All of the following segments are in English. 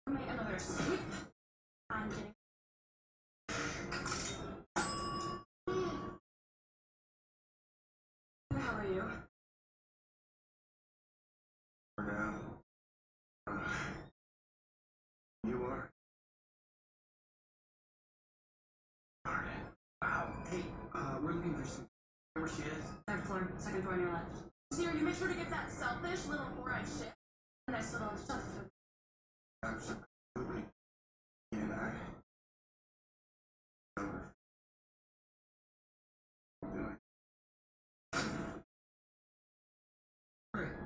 Make another sweep. I'm getting. How are you? You are? Darn it. Wow. Hey, we're looking for some. Where she is? Third floor, second floor on your left. Zero, you make sure to get that selfish little four-eyed shit. And I still don't stuff food. Absolutely. And I.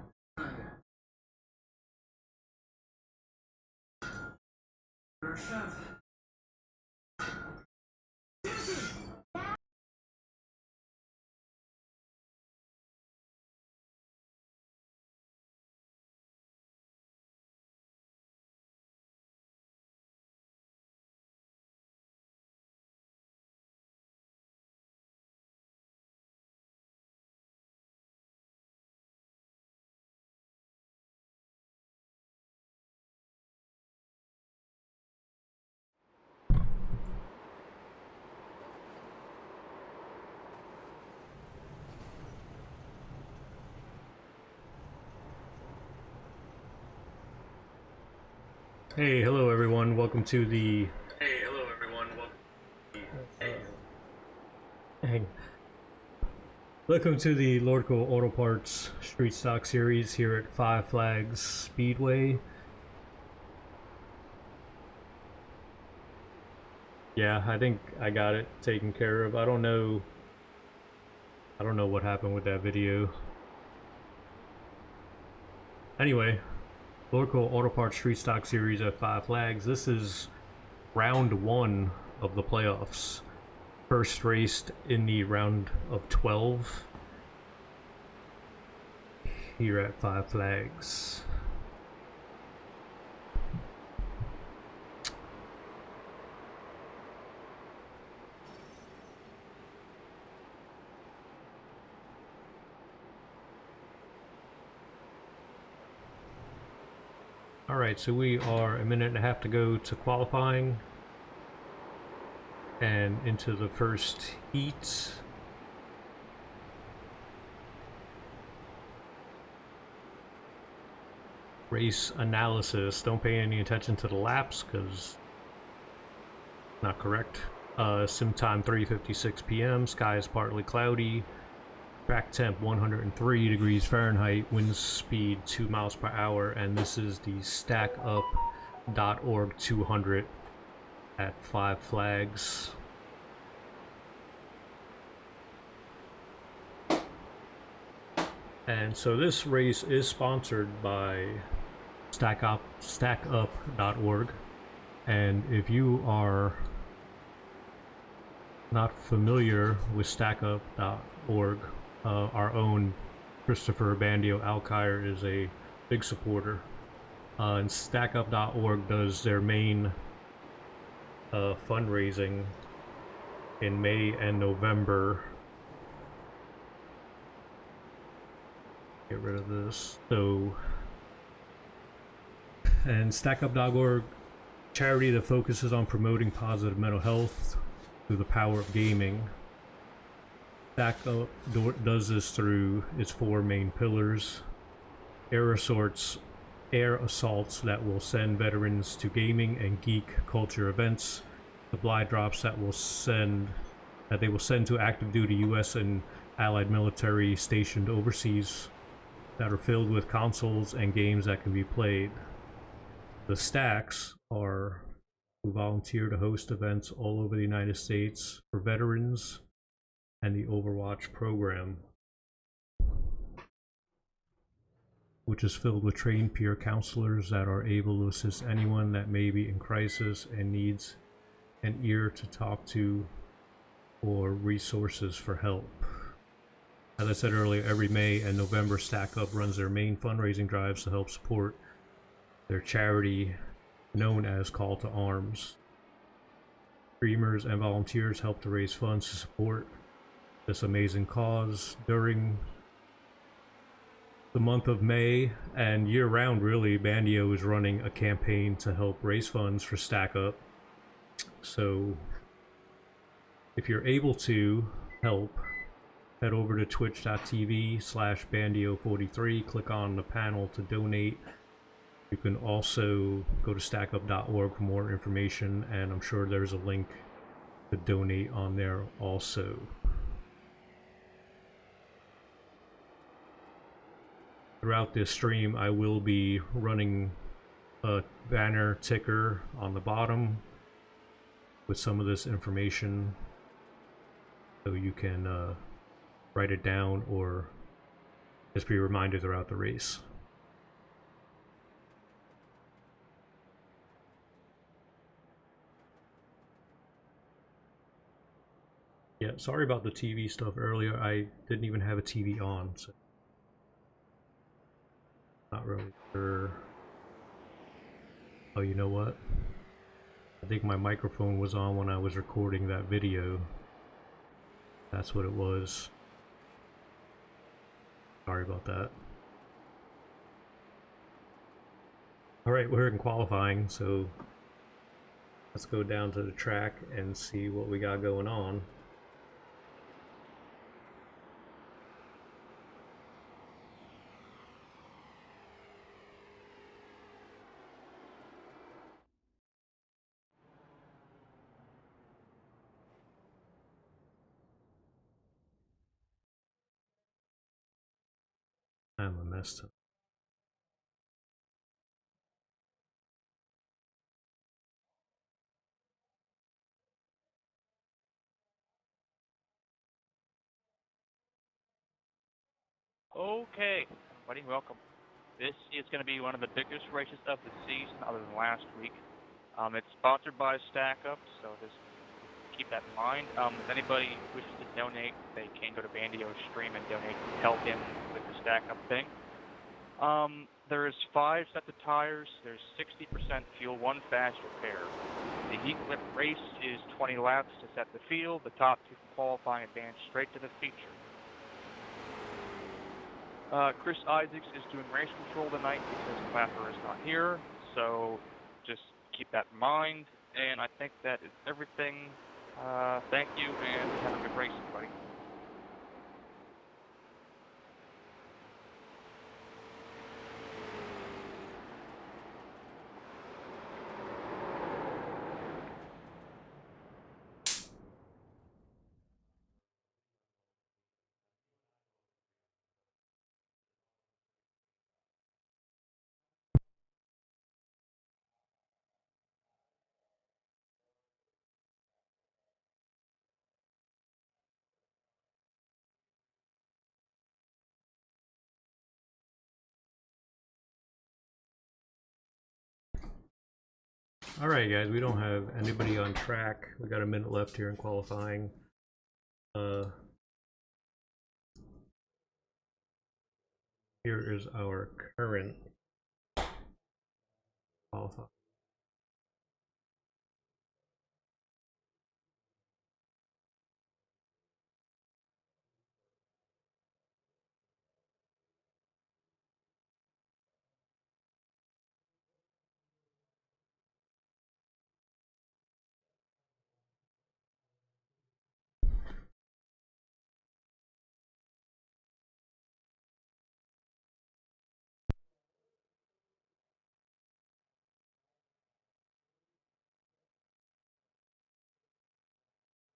Alright. You're a chef. Hey, hello everyone. Welcome to the. Welcome to the Lordco Auto Parts Street Stock Series here at Five Flags Speedway. Yeah, I think I got it taken care of. I don't know what happened with that video. Anyway, Lordco Auto Parts Street Stock Series at Five Flags. This is round 1 of the playoffs. First raced in the round of 12 here at Five Flags. Alright, so we are a minute and a half to go to qualifying and into the first heat. Race analysis. Don't pay any attention to the laps because not correct. Sim time 3:56 p.m. Sky is partly cloudy. Track temp 103 degrees Fahrenheit. Wind speed 2 miles per hour. And this is the StackUp.org 200 at Five Flags. And so this race is sponsored by StackUp.org. And if you are not familiar with StackUp.org, our own Christopher Bandio Alkire is a big supporter. And StackUp.org does their main fundraising in May and November. Get rid of this. So, and StackUp.org, charity that focuses on promoting positive mental health through the power of gaming. StackUp does this through its 4 main pillars: air assaults that will send veterans to gaming and geek culture events, supply drops that they will send to active duty US and allied military stationed overseas that are filled with consoles and games that can be played. The Stacks are who volunteer to host events all over the United States for veterans and the Overwatch program, which is filled with trained peer counselors that are able to assist anyone that may be in crisis and needs an ear to talk to or resources for help. As I said earlier, every May and November, StackUp runs their main fundraising drives to help support their charity known as Call to Arms. Streamers and volunteers help to raise funds to support this amazing cause during the month of May and year-round. Really, Bandio is running a campaign to help raise funds for Stack Up. So if you're able to help, head over to twitch.tv/Bandio43, click on the panel to donate. You can also go to stackup.org for more information, and I'm sure there's a link to donate on there also. Throughout this stream, I will be running a banner ticker on the bottom with some of this information, so you can write it down or just be reminded throughout the race. Yeah, sorry about the TV stuff earlier. I didn't even have a TV on, so not really sure. Oh, you know what? I think my microphone was on when I was recording that video. That's what it was. Sorry about that. Alright, we're in qualifying, so let's go down to the track and see what we got going on. I'm a mess up. Okay, everybody, welcome. This is going to be one of the biggest races of the season other than last week. It's sponsored by Stack Up, so just keep that in mind. If anybody wishes to donate, they can go to Bandio's stream and donate to help him with the Stack Up thing. There's 5 sets of tires, there's 60% fuel, 1 fast repair. The heat clip race is 20 laps to set the field. The top 2 from qualifying advance straight to the feature. Chris Isaacs is doing race control tonight because Clapper is not here, so just keep that in mind. And I think that is everything. Thank you, and have a good race, everybody. Alright guys, we don't have anybody on track. We got a minute left here in qualifying. Here is our current qualifying.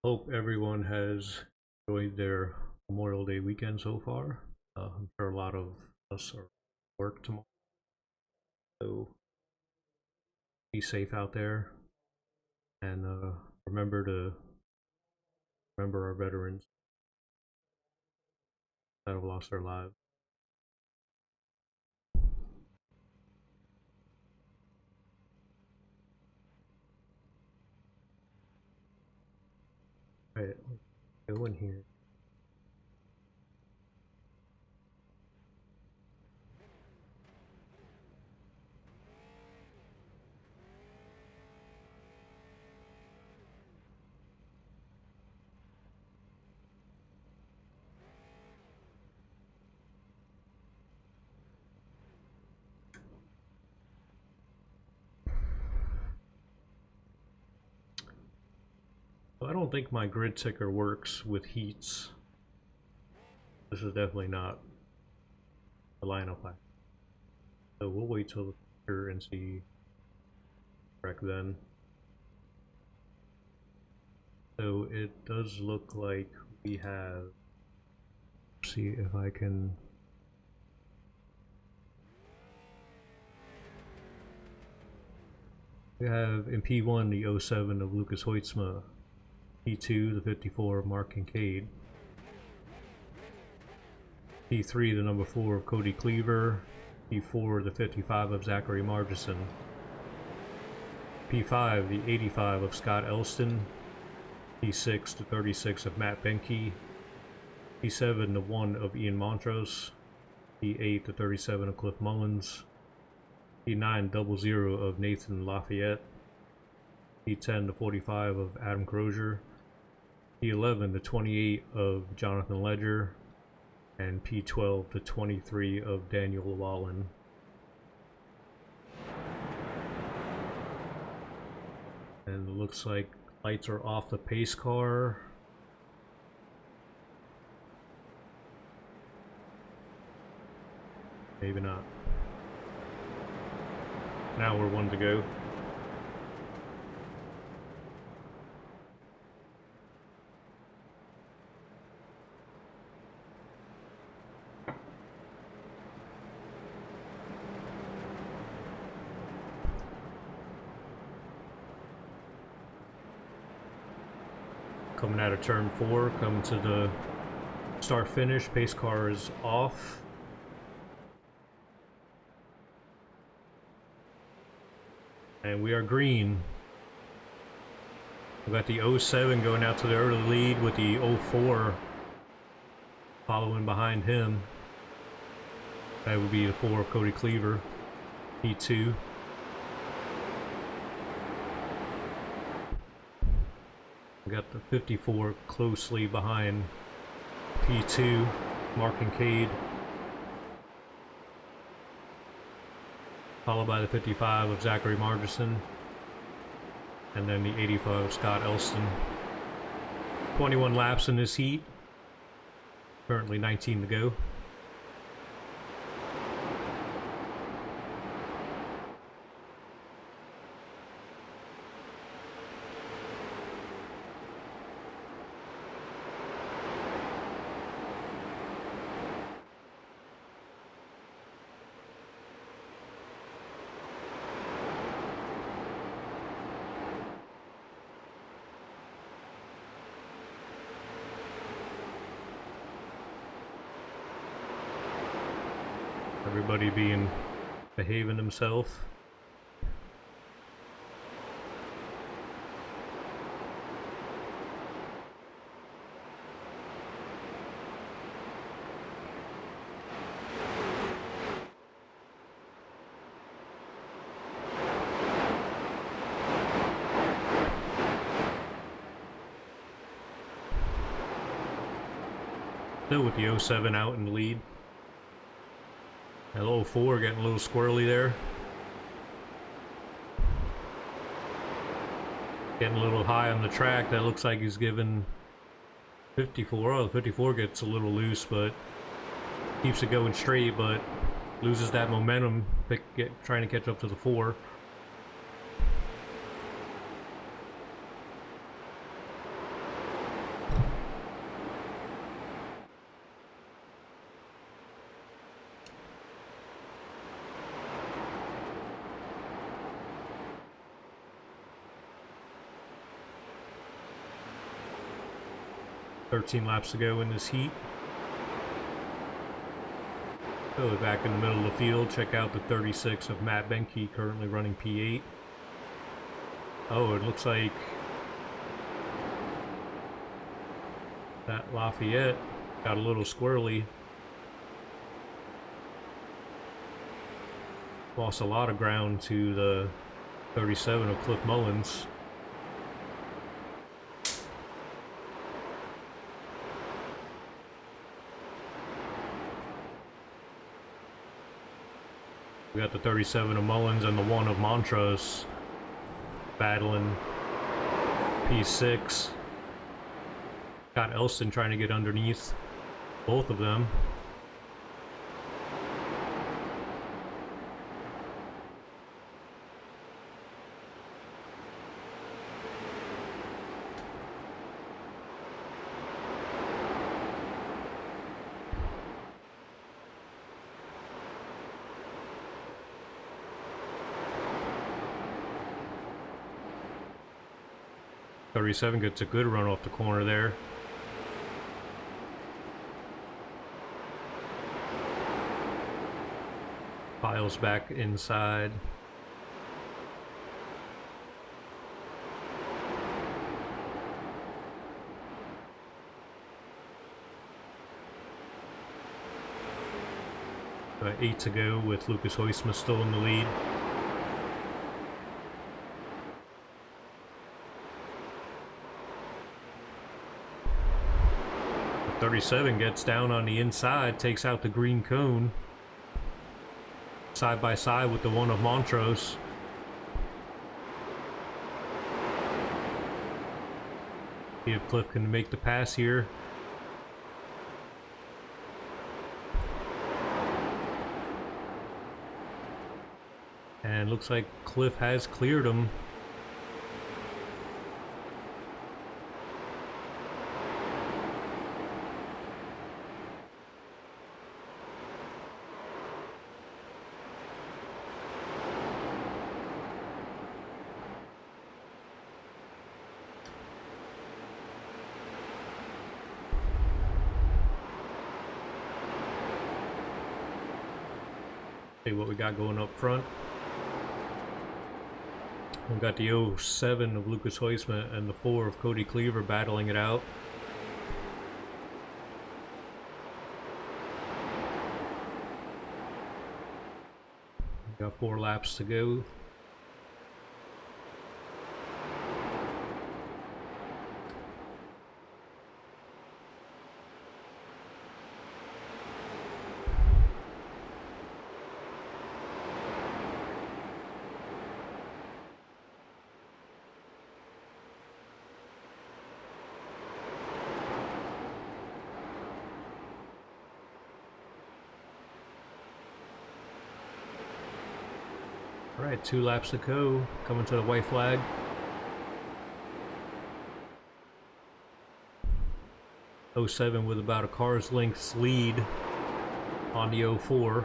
Hope everyone has enjoyed their Memorial Day weekend so far. I'm sure a lot of us are at work tomorrow, so be safe out there, and remember our veterans that have lost their lives. Alright, let's go in here. I don't think my grid ticker works with heats. This is definitely not a lineup I. So we'll wait till the picture and see correct then. So it does look like we have, see if I can, we have in P1 the 07 of Lucas Hoytsma, P2 the 54 of Mark Kincaid, P3 the number 4 of Cody Cleaver, P4 the 55 of Zachary Margison, P5 the 85 of Scott Elston, P6 the 36 of Matt Benke, P7 the 1 of Ian Montrose, P8 the 37 of Cliff Mullins, P9 00 of Nathan Lafayette, P10 the 45 of Adam Crozier, P11 the 28 of Jonathan Ledger, and P12 the 23 of Daniel Llewellyn. And it looks like lights are off the pace car. Maybe not. Now we're one to go. Coming out of turn 4, coming to the start finish, pace car is off. And we are green. We've got the 07 going out to the early lead with the 04 following behind him. That would be the 4 of Cody Cleaver, P2. We got the 54 closely behind P2, Mark Kincaid, followed by the 55 of Zachary Margison, and then the 85 of Scott Elston. 21 laps in this heat, currently 19 to go. Everybody behaving himself. Still with the 07 out in the lead. That 04 getting a little squirrely there. Getting a little high on the track. That looks like he's giving 54. Oh, the 54 gets a little loose, but keeps it going straight, but loses that momentum trying to catch up to the 4. Laps to go in this heat. So we're back in the middle of the field. Check out the 36 of Matt Benke, currently running P8. Oh, it looks like that Lafayette got a little squirrely. Lost a lot of ground to the 37 of Cliff Mullins. We got the 37 of Mullins and the 1 of Montrose battling P6. Got Elston trying to get underneath both of them. .37 gets a good run off the corner there. Files back inside. About 8 to go with Lucas Hoisma still in the lead. The 37 gets down on the inside, takes out the green cone. Side by side with the one of Montrose. See if Cliff can make the pass here. And looks like Cliff has cleared him. See what we got going up front. We've got the 07 of Lucas Hoisma and the 4 of Cody Cleaver battling it out. We've got 4 laps to go. Alright, 2 laps to go, coming to the white flag. .07 with about a car's length lead on the 04.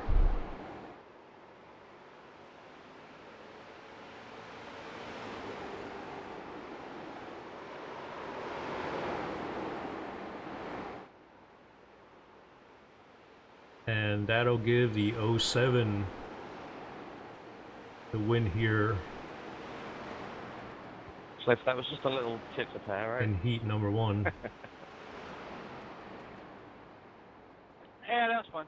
And that'll give the 07 the win here. So that was just a little tip to play, right? In heat number 1. Yeah, that's fun.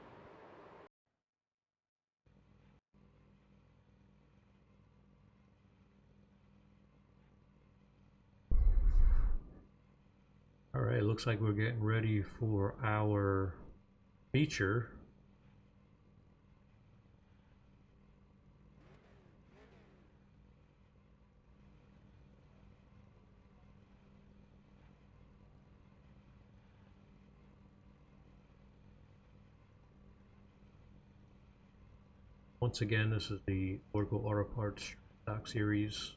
Alright, looks like we're getting ready for our feature. Once again, this is the Lordco Auto Parts Stock Series,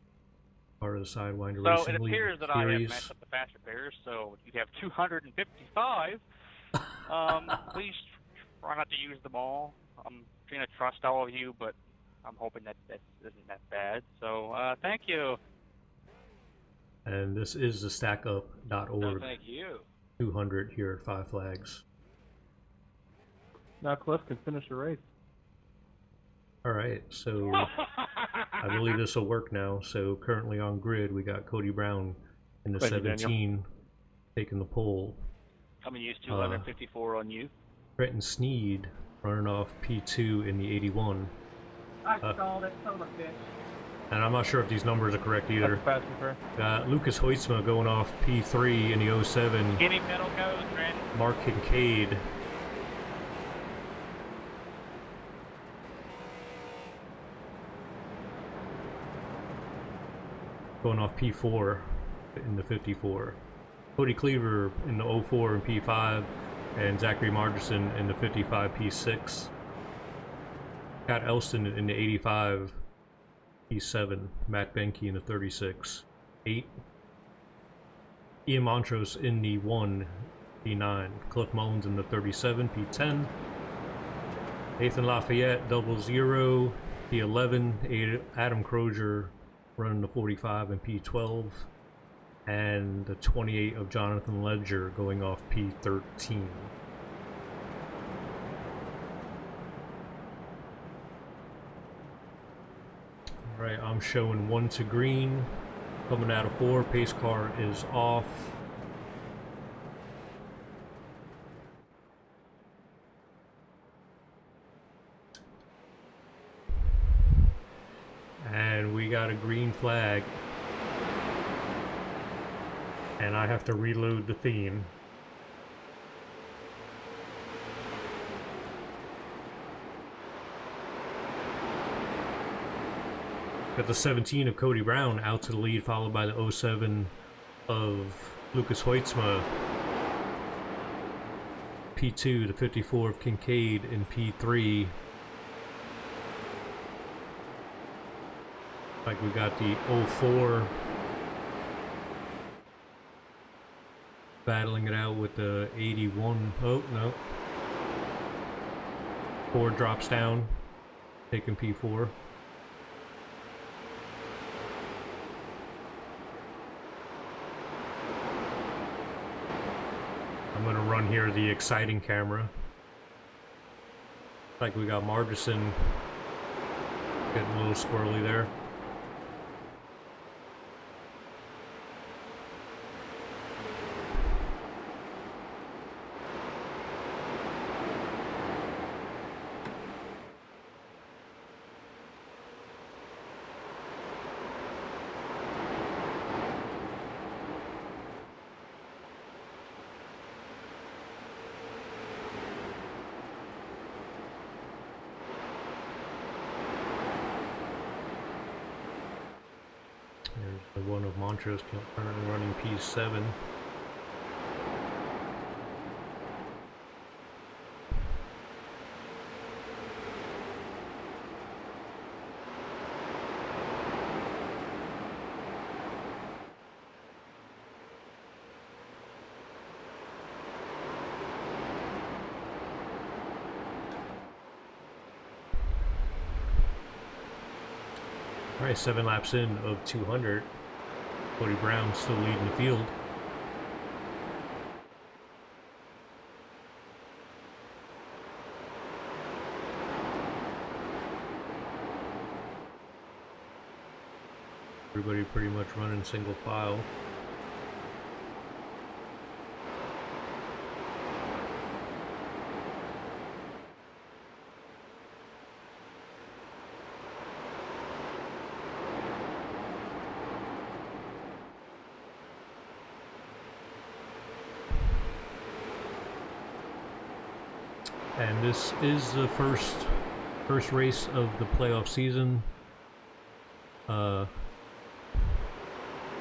part of the Sidewinder So Racing it League appears that I have series. messed up the fast repairs, so you have 255. Please try not to use them all. I'm trying to trust all of you, but I'm hoping that isn't that bad. So thank you. And this is the stackup.org. Thank you. 200 here at Five Flags. Now Cliff can finish the race. Alright, so I believe this will work now. So currently on grid, we got Cody Brown in the Thank you, 17 taking the pole. I'm going to use 254 on you. Trenton Sneed running off P2 in the 81. I stalled it, son of a bitch. And I'm not sure if these numbers are correct either. That's fast repair. Lucas Hoisma going off P3 in the 07. Any middle goes, Trent. Mark Kincaid going off P4 in the 54. Cody Cleaver in the 04 and P5, and Zachary Margerson in the 55 P6. Scott Elston in the 85 P7. Matt Benke in the 36 8. Ian Montrose in the 1 P9. Cliff Mullins in the 37 P10. Nathan Lafayette 00 P11. Adam Crozier running the 45 and P12. And the 28 of Jonathan Ledger going off P13. Alright, I'm showing 1 to green. Coming out of 4, pace car is off. And we got a green flag. And I have to reload the theme. Got the 17 of Cody Brown out to the lead, followed by the 07 of Lucas Hoitzma. P2, the 54 of Kincaid in P3. Like we got the 04 battling it out with the 81. Oh, no. 4 drops down, taking P4. I'm gonna run here the exciting camera. Like we got Margerson getting a little squirrely there. There's the one of Montrose currently running P7. Alright, 7 laps in of 200. Cody Brown still leading the field. Everybody pretty much running single file. And this is the first race of the playoff season.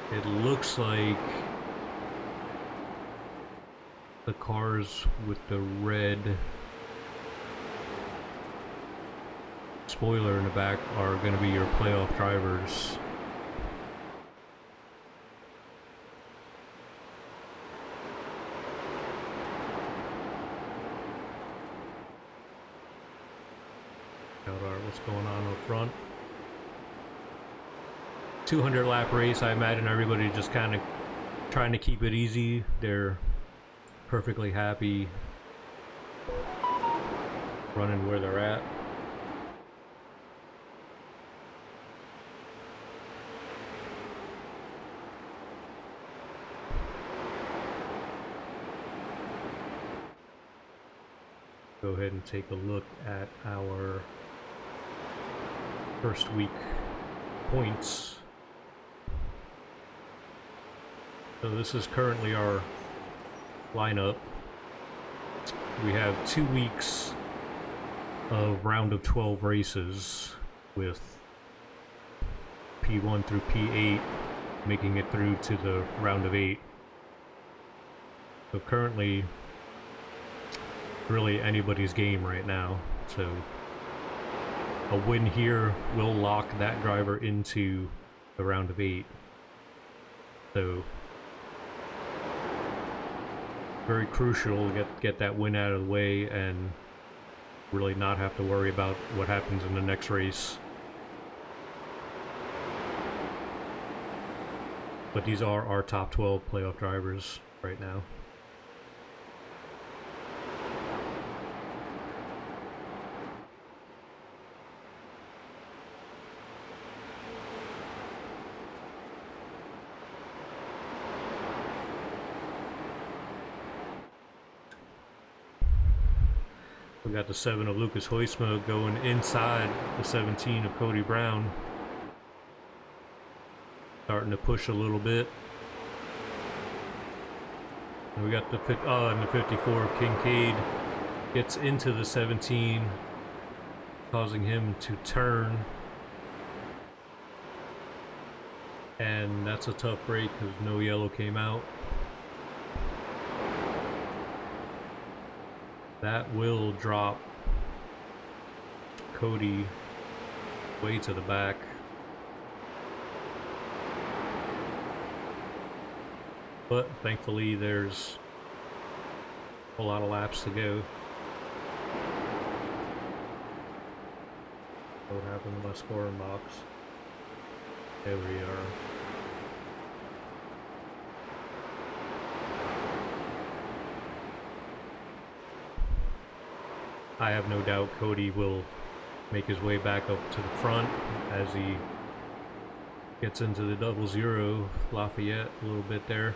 It looks like the cars with the red spoiler in the back are going to be your playoff drivers. What's going on up front? 200 lap race. I imagine everybody just kind of trying to keep it easy. They're perfectly happy running where they're at. Go ahead and take a look at our first week points. So this is currently our lineup. We have 2 weeks of round of 12 races with P1 through P8 making it through to the round of 8. So currently, really anybody's game right now. So a win here will lock that driver into the round of 8. So very crucial to get that win out of the way and really not have to worry about what happens in the next race. But these are our top 12 playoff drivers right now. We got the 7 of Lucas Hoysma going inside the 17 of Cody Brown. Starting to push a little bit. And we got the 54 of Kincaid. Gets into the 17, causing him to turn. And that's a tough break because no yellow came out. That will drop Cody way to the back. But thankfully there's a lot of laps to go. What happened to my scoring box? There we are. I have no doubt Cody will make his way back up to the front as he gets into the 00 Lafayette a little bit there.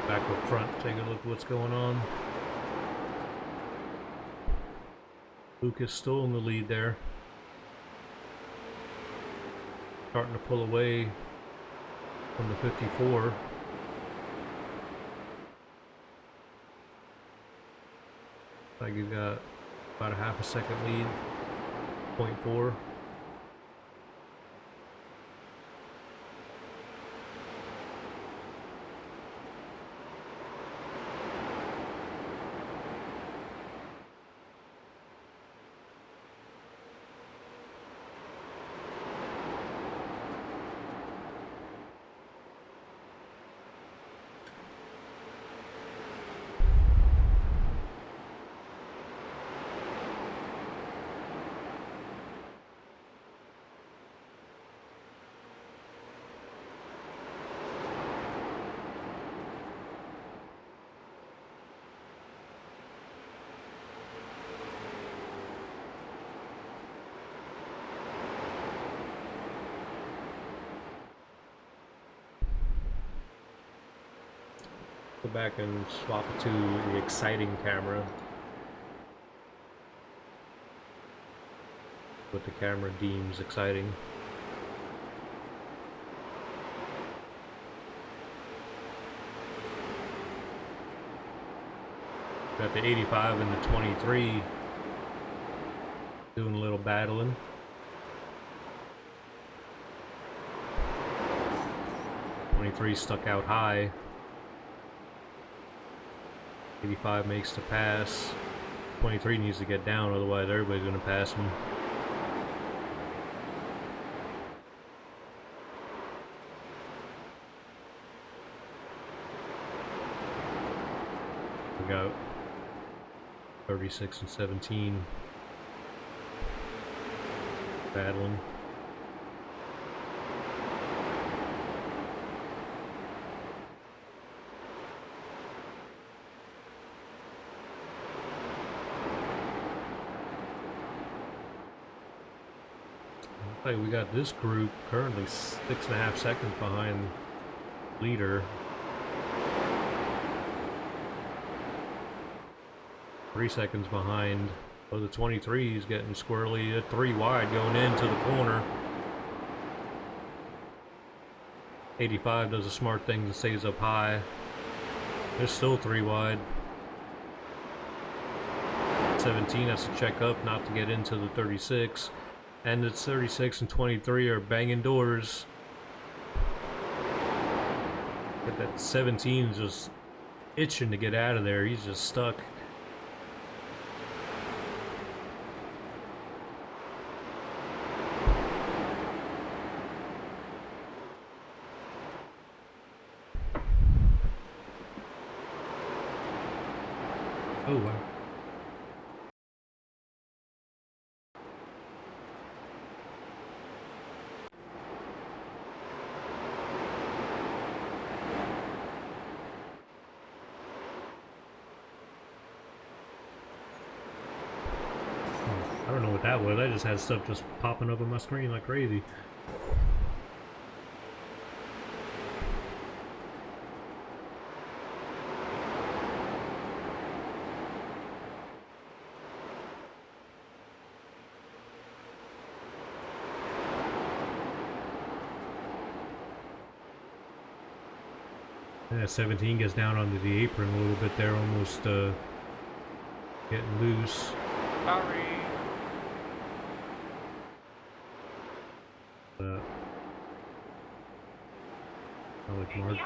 Back up front, take a look at what's going on. Lucas still in the lead there. Starting to pull away from the 54. Like he's got about a half a second lead. 0.4. Go back and swap it to the exciting camera. What the camera deems exciting. Got the 85 and the 23 doing a little battling. '23 stuck out high. 85 makes the pass. 23 needs to get down, otherwise everybody's going to pass him. We got 36 and 17 battling. Hey, we got this group currently 6.5 seconds behind leader. 3 seconds behind. Oh, the 23 is getting squirrely. 3 wide going into the corner. 85 does a smart thing and stays up high. There's still 3 wide. 17 has to check up not to get into the 36. And it's 36 and 23 are banging doors. But that 17 is just itching to get out of there. He's just stuck. Oh wow. I don't know what that was. I just had stuff just popping up on my screen like crazy. Yeah, 17 gets down onto the apron a little bit there, almost getting loose. Sorry. I like Mark.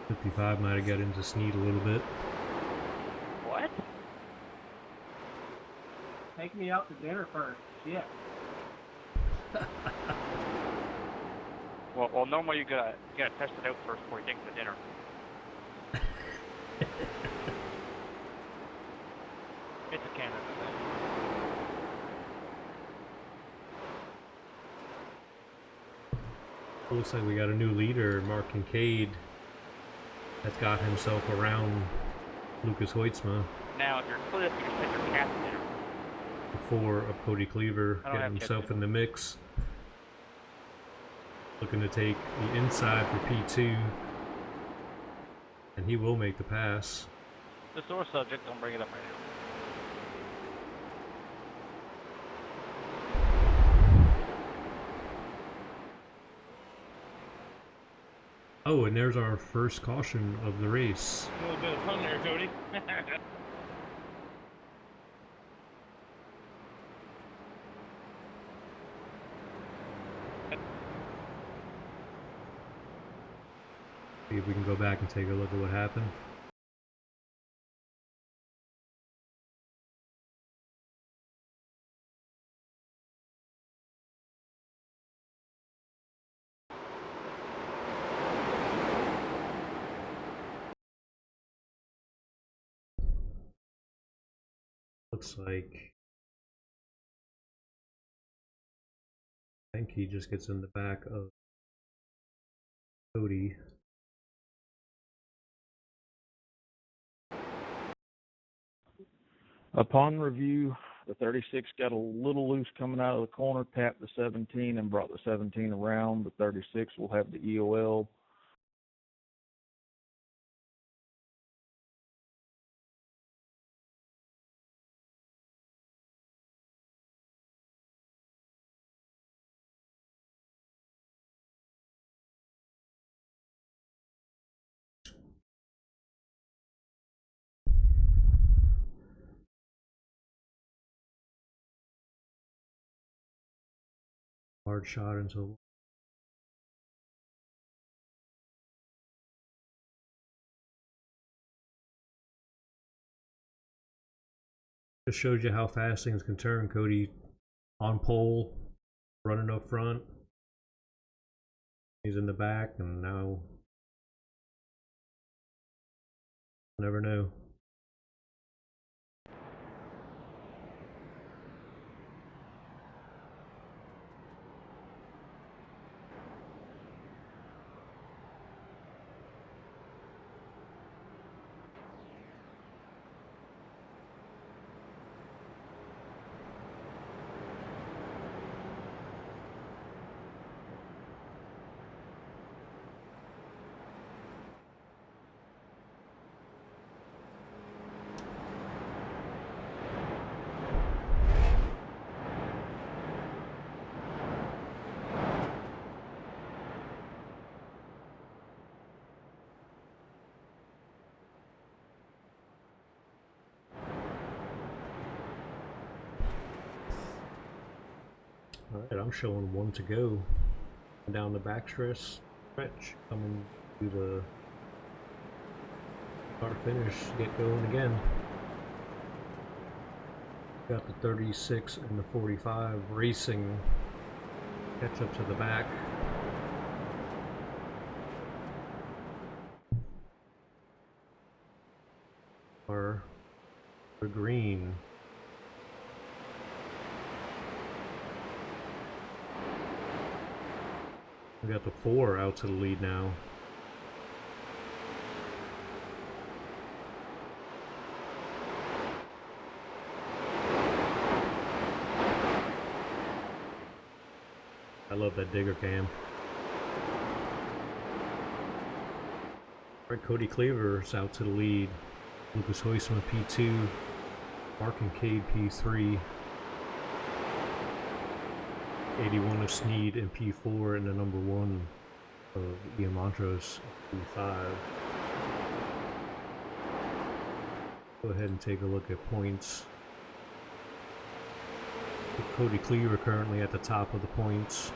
55 might have got into Sneed a little bit. What? Take me out to dinner first. Yeah. Well, normally you gotta test it out first before you take it to dinner. It's a Canada thing. Looks like we got a new leader, Mark Kincaid, that's got himself around Lucas Hoitzma. Now, if you're Cliff, you just take your cat to dinner. Before of Cody Cleaver I don't getting have himself chicken. in the mix. Looking to take the inside for P2. And he will make the pass. The sore subject, don't bring it up right now. Oh, and there's our first caution of the race. A little bit of fun there, Cody. See if we can go back and take a look at what happened. Looks like I think he just gets in the back of Cody. Upon review, the 36 got a little loose coming out of the corner, tapped the 17 and brought the 17 around. The 36 will have the EOL. Hard shot until just shows you how fast things can turn. Cody on pole, running up front. He's in the back, and now never know. Alright, I'm showing 1 to go. Down the backstretch, coming to the start finish, get going again. Got the 36 and the 45 racing, catch up to the back. Or the green. We got the 4 out to the lead now. I love that digger cam. Alright, Cody Cleaver's out to the lead. Lucas Hoisman P2. Mark and Cade P3. 81 of Sneed in P4, and the number 1 of Ian Montrose P5. Go ahead and take a look at points. Cody Cleaver currently at the top of the points.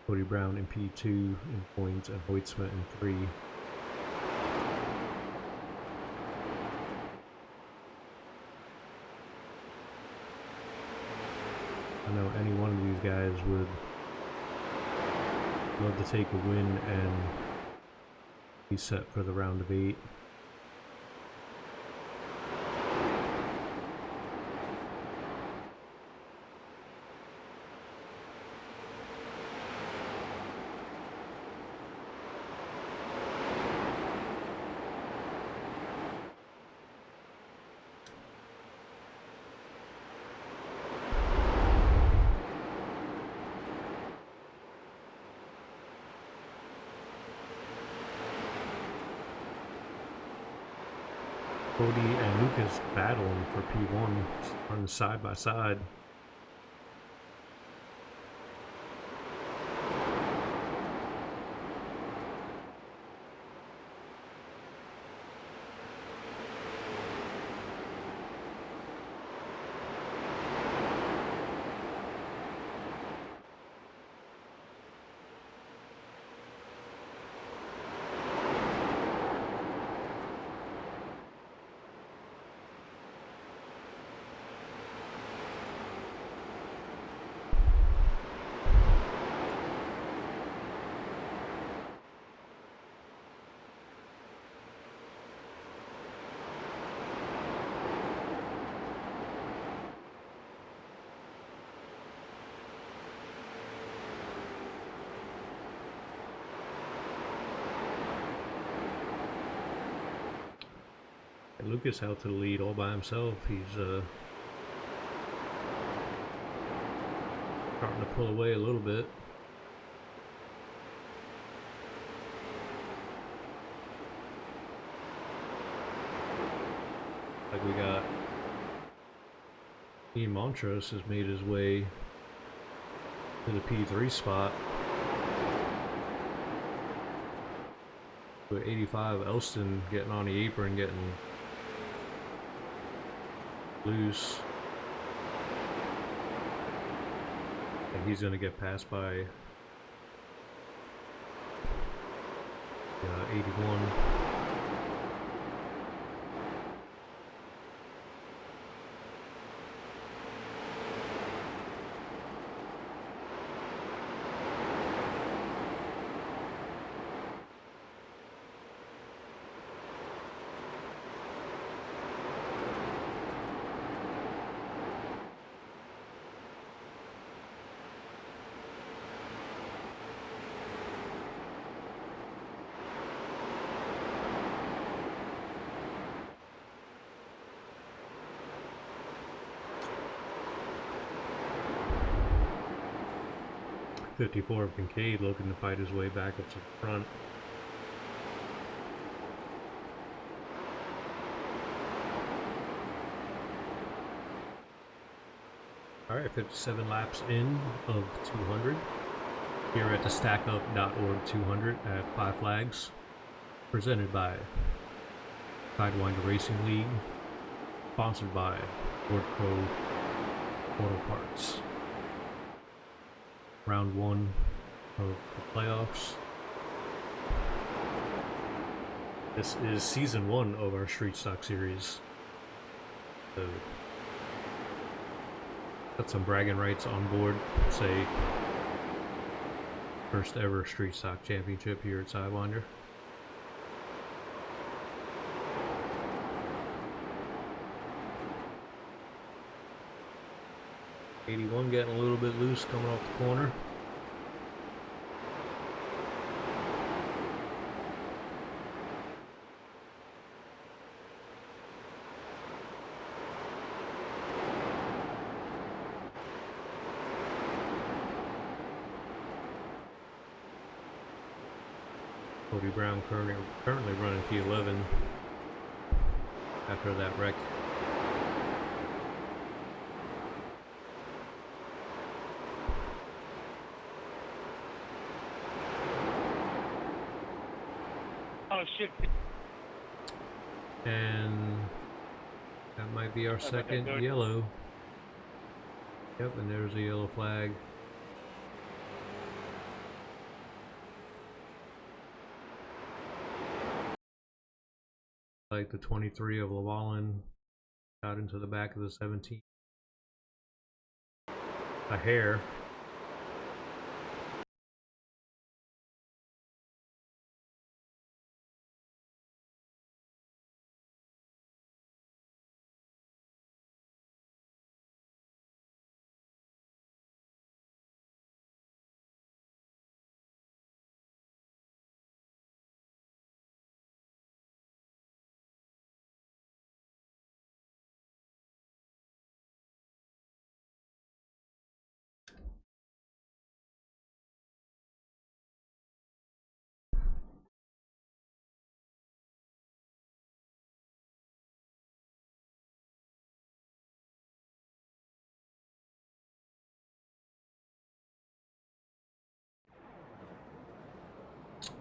Cody Brown in P2 in points, and Hoytsma in 3. I know any one of these guys would love to take a win and be set for the round of 8. Cody and Lucas battling for P1, running side by side. Lucas out to the lead all by himself. He's starting to pull away a little bit. Like we got Ian Montrose has made his way to the P3 spot. With 85, Elston getting on the apron, getting loose. And he's going to get passed by 81. .54 of Kincaid looking to fight his way back up to the front. Alright, 57 laps in of 200. Here at the StackUp.org 200 at 5 Flags. Presented by Sidewinder Racing League. Sponsored by Lordco Auto Parts. Round 1 of the playoffs. This is season 1 of our Street Stock series. So, got some bragging rights on board. Say, first ever Street Stock Championship here at Sidewinder. '81 getting a little bit loose coming off the corner. Cody Brown currently running P11 after that wreck. Oh shit. And that might be our second yellow. Yep, and there's a yellow flag. Like the 23 of Llewellyn got into the back of the 17. A hair.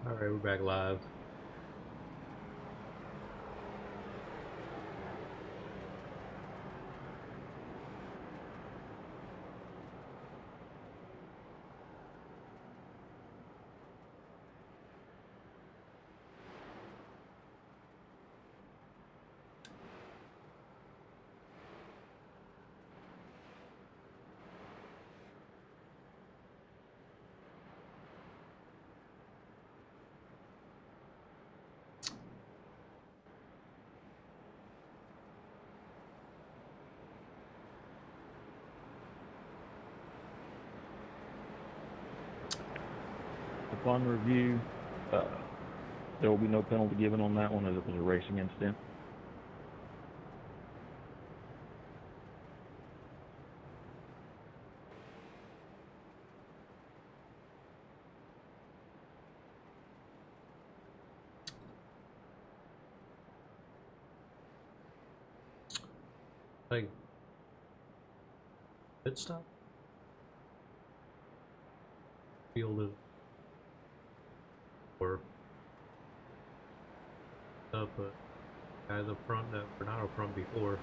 Alright, we're back live. Upon review, there will be no penalty given on that one as it was a racing incident. Like, pit stop? Fielded. Or up, but guys up front that were not up front before.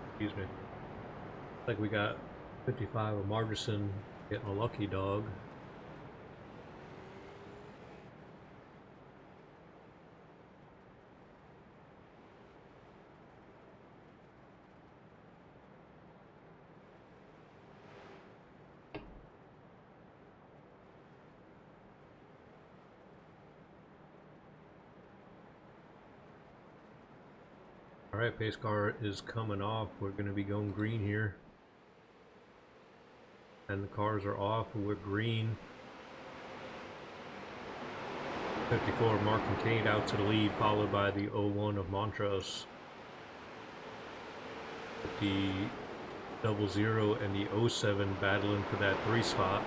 Excuse me. Like we got 55 of Margerson getting a lucky dog. Alright, pace car is coming off. We're going to be going green here. And the cars are off. We're green. 54 Mark Kincaid out to the lead, followed by the 01 of Montrose. The 00 and the 07 battling for that 3 spot.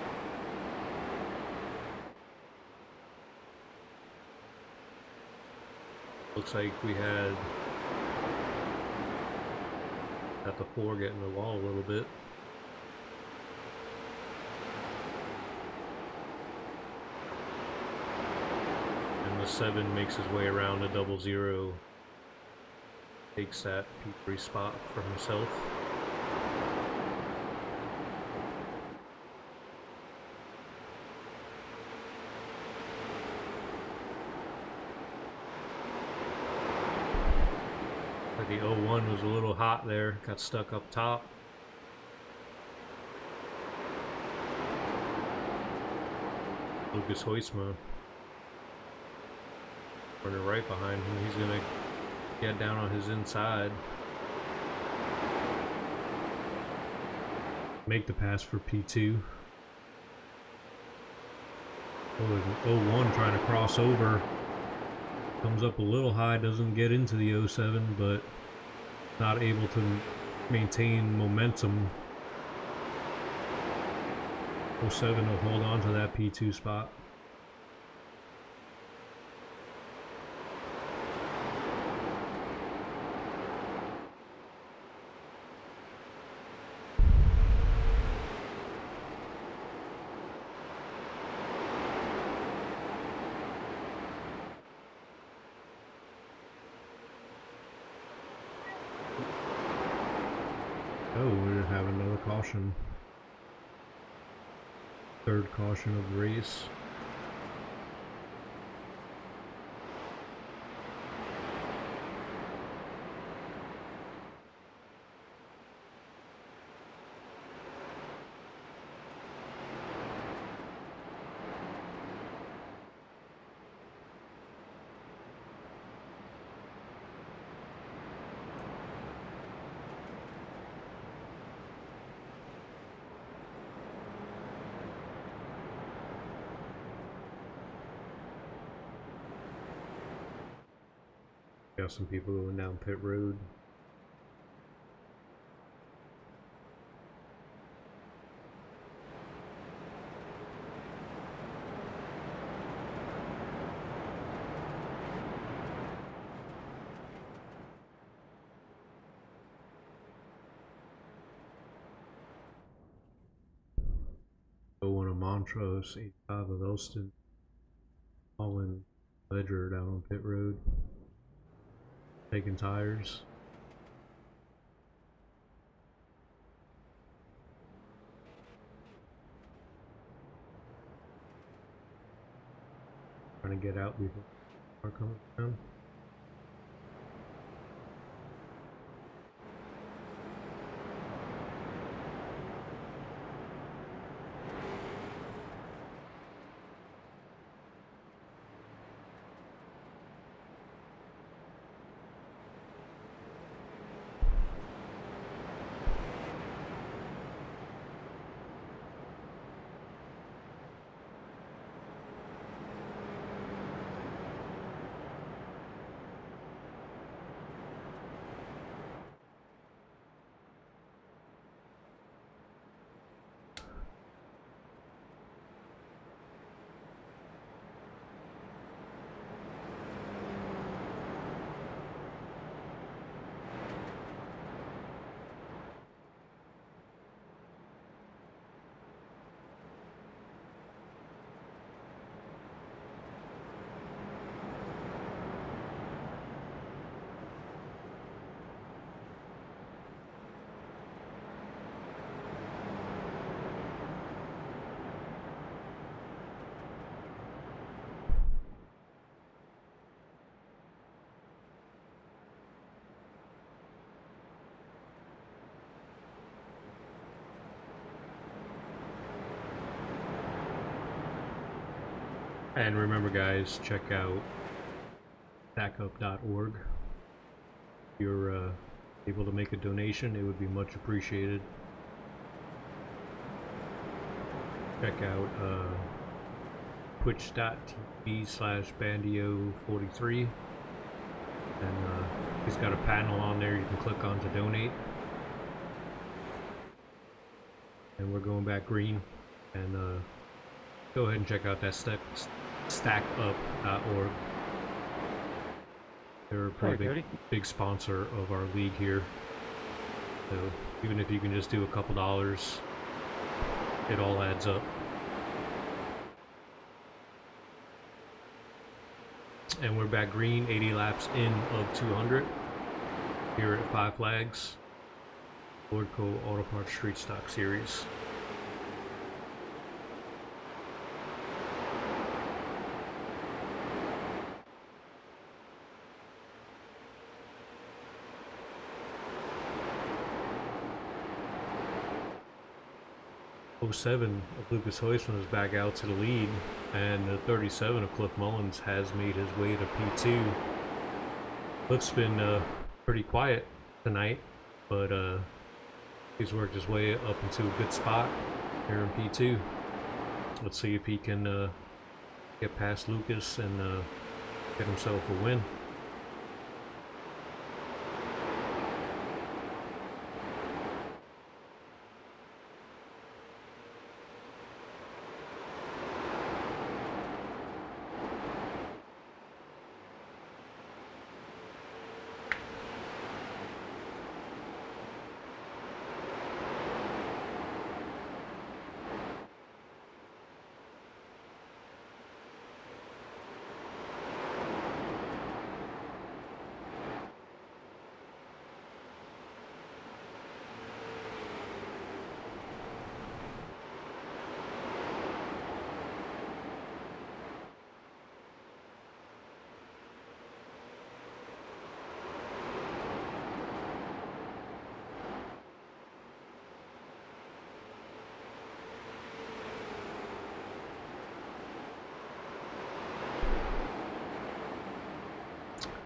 Looks like we had at the 4 getting the wall a little bit. And the 07 makes his way around to 00, takes that P3 spot for himself. The 01 was a little hot there, got stuck up top. Lucas Hoisma running right behind him. He's gonna get down on his inside. Make the pass for P2. Oh, 01 trying to cross over. Comes up a little high, doesn't get into the 07, but not able to maintain momentum. 07 will hold on to that P2 spot. Oh, we're gonna have another caution. Third caution of the race. Got some people going down pit road. One of Montrose, 85 of Elston, Colin Ledger down on pit road. Taking tires. Trying to get out before car comes down. And remember guys, check out stackup.org. If you're able to make a donation, it would be much appreciated. Check out twitch.tv/bandio43, and he's got a panel on there you can click on to donate. And we're going back green, and go ahead and check out that stackup.org. They're a pretty big sponsor of our league here. So even if you can just do a couple dollars, it all adds up. And we're back green, 80 laps in of 200 here at Five Flags, Lordco Auto Parts Street Stock Series. '07 of Lucas Heusman is back out to the lead, and the 37 of Cliff Mullins has made his way to P2. Cliff's been pretty quiet tonight, but he's worked his way up into a good spot here in P2. Let's see if he can get past Lucas and get himself a win.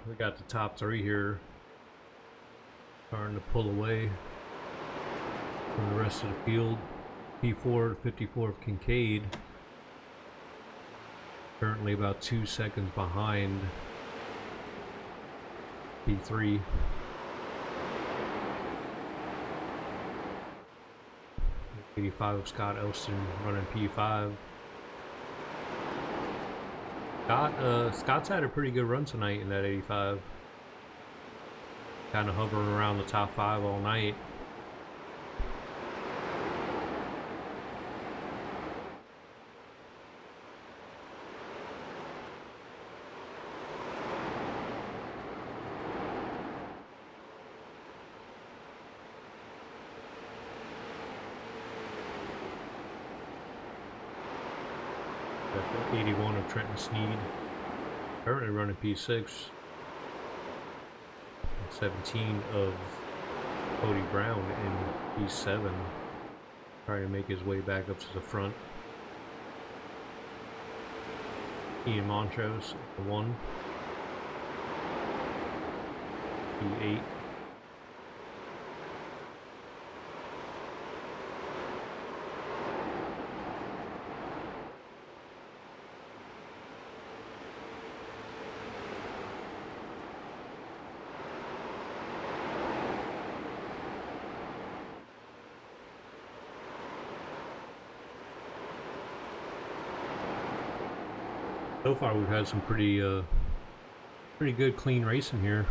We got the top three here starting to pull away from the rest of the field. P4, 54 of Kincaid, currently about 2 seconds behind P3. '85 of Scott Elston running P5. Scott's had a pretty good run tonight in that 85. Kind of hovering around the top 5 all night. Got the 81 of Trenton Sneed, currently running P6. 17 of Cody Brown in P7, trying to make his way back up to the front. Ian Montrose, the 1. P8. So far, we've had some pretty good clean racing here.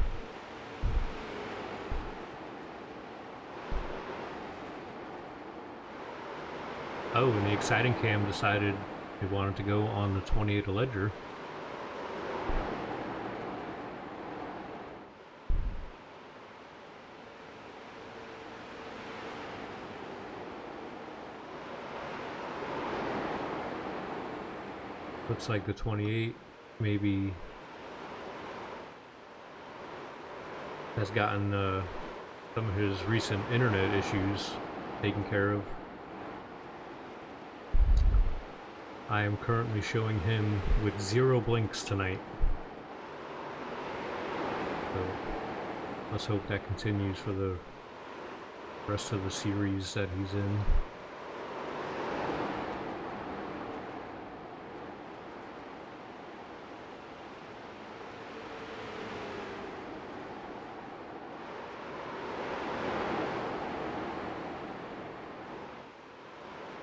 Oh, and the exciting cam decided they wanted to go on the 28 Ledger. Looks like the 28 maybe has gotten some of his recent internet issues taken care of. I am currently showing him with 0 blinks tonight. So let's hope that continues for the rest of the series that he's in.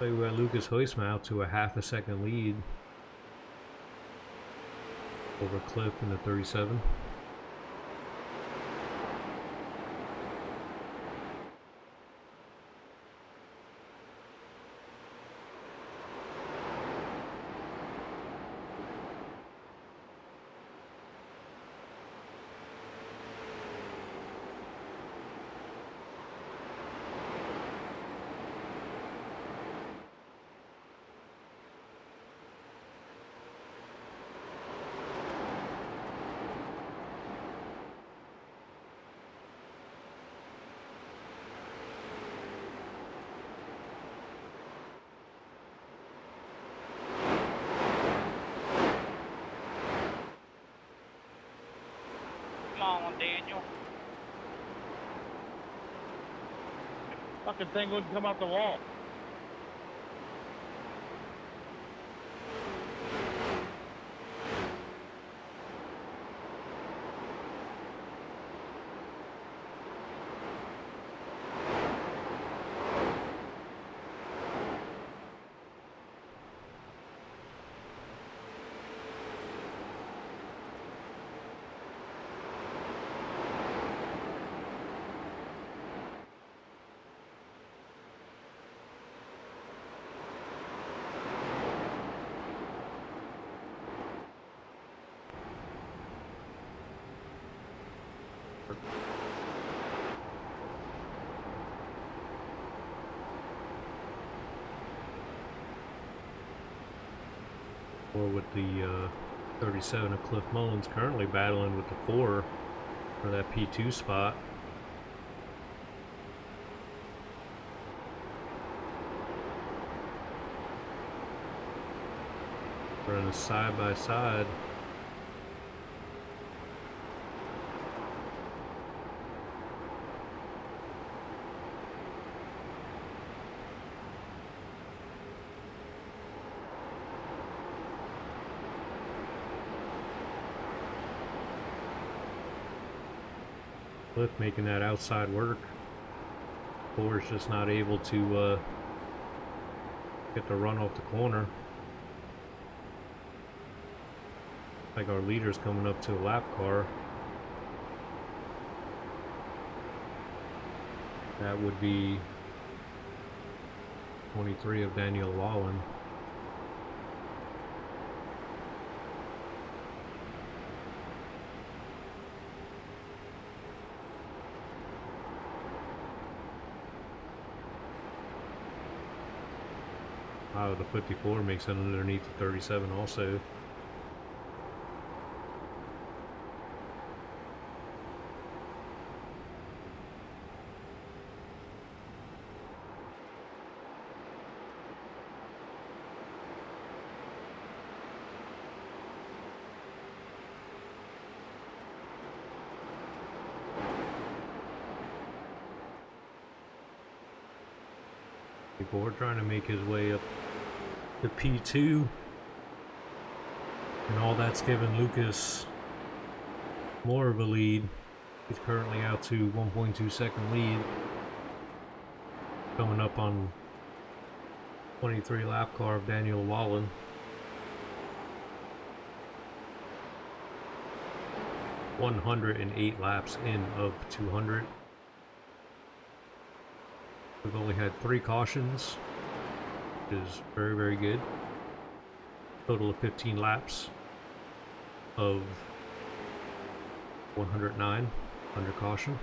We got Lucas Heusman out to a half a second lead over Cliff in the 37. Come on, Daniel. Fucking thing wouldn't come out the wall. Or with the 37 of Cliff Mullins currently battling with the 4 for that P2 spot. Running side by side. Cliff making that outside work. 4 is just not able to get the run off the corner. Like our leader's coming up to a lap car. That would be 23 of Daniel Wallen. Wow, the 54 makes it underneath the 37 also. We're trying to make his way up to P2, and all that's given Lucas more of a lead. He's currently out to 1.2 second lead, coming up on 23 lap car of Daniel Wallen. "108 laps in of 200. We've only had 3 cautions, which is very, very good. Total of 15 laps of 109 under caution.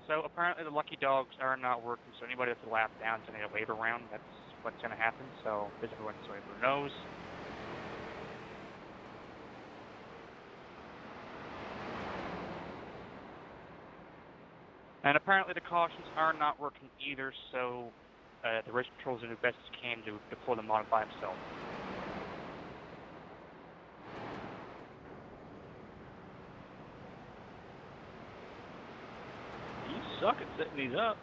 So apparently the lucky dogs are not working, so anybody that's a lap down is going to get a waiver round. That's what's going to happen, so as everyone so everyone knows. And apparently the cautions are not working either, so the race patrols are doing the best as can to deploy the mod by himself. You suck at setting these up.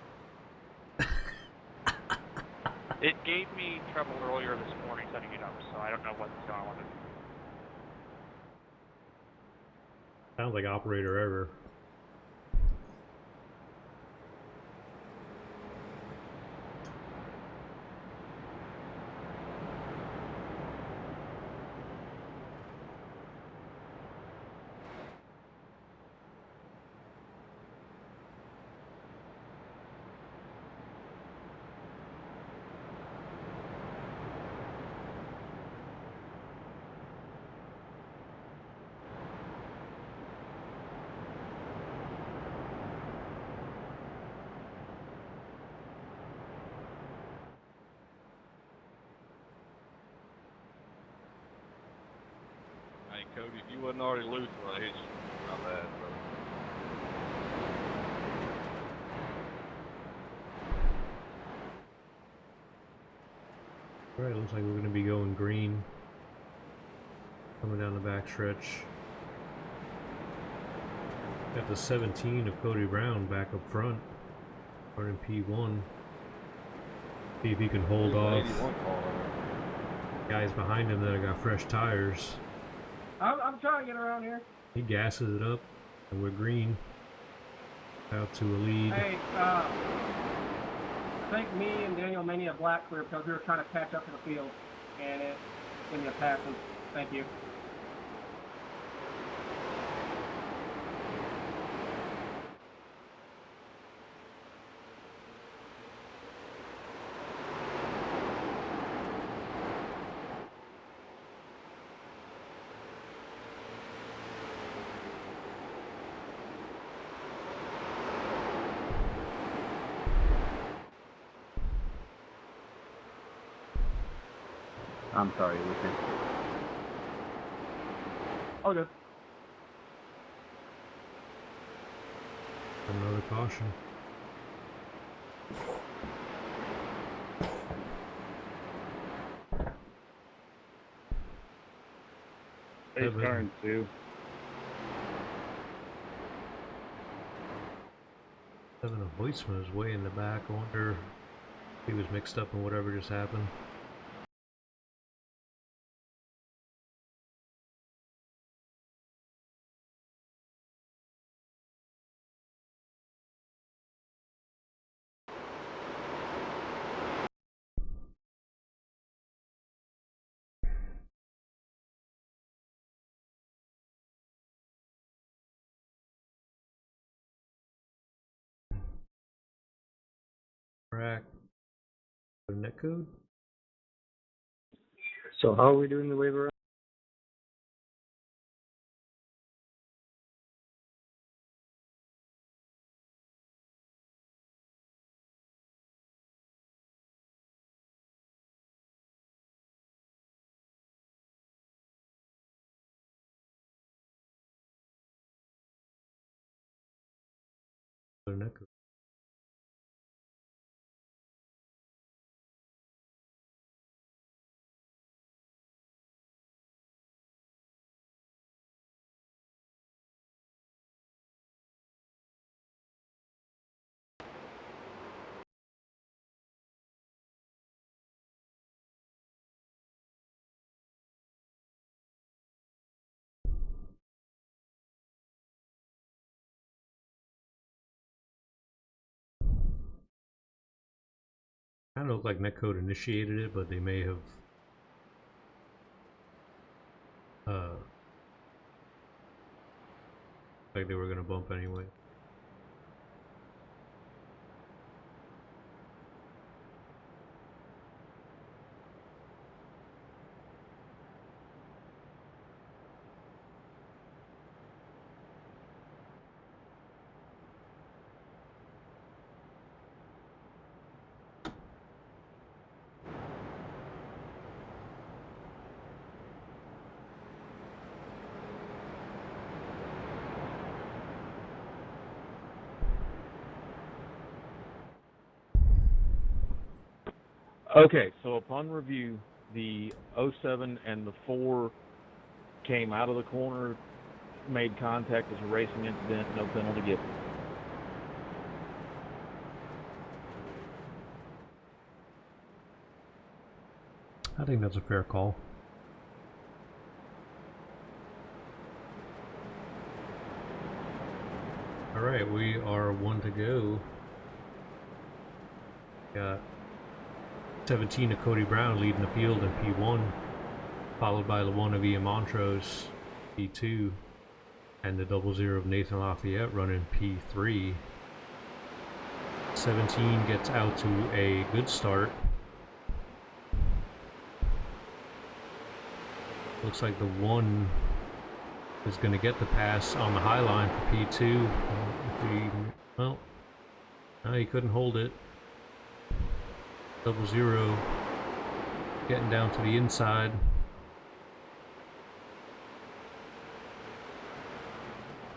It gave me trouble earlier this morning setting it up, so I don't know what's going on with it. Sounds like operator error. Hey, Cody, if you wasn't already loose, well, it's not bad, bro. Alright, looks like we're going to be going green. Coming down the back stretch. Got the 17 of Cody Brown back up front. Running P1. See if he can hold off guys behind him that have got fresh tires. I'm trying to get around here. He gasses it up, and we're green. Out to a lead. Hey, I think me and Daniel may need a black clear because we were trying to catch up to the field, and it gave me a passing. Thank you. I'm sorry, Lucas. Oh, good. Another caution. Hey, turn 2. 7 of Hoistman is way in the back. I wonder if he was mixed up in whatever just happened. Track. Net code. So how are we doing the waiver? Net code. Kind of looked like netcode initiated it, but they may have like they were gonna bump anyway. Okay, so upon review, the 07 and the 4 came out of the corner, made contact as a racing incident, no penalty given. I think that's a fair call. Alright, we are 1 to go. Got 17 of Cody Brown leading the field in P1, followed by the 1 of Ian Montrose, P2, and the 00 of Nathan Lafayette running P3. 17 gets out to a good start. Looks like the 1 is going to get the pass on the high line for P2. Well, no, he couldn't hold it. 00 getting down to the inside.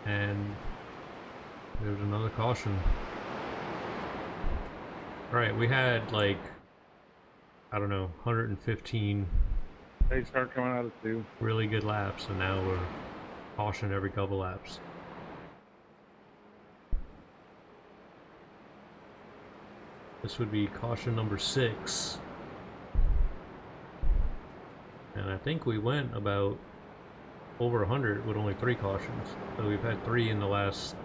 And there's another caution. Alright, we had like, I don't know, 115 They start coming out of 2. really good laps, and now we're caution every couple laps. This would be caution number 6. And I think we went about over 100 with only 3 cautions. So we've had 3 in the last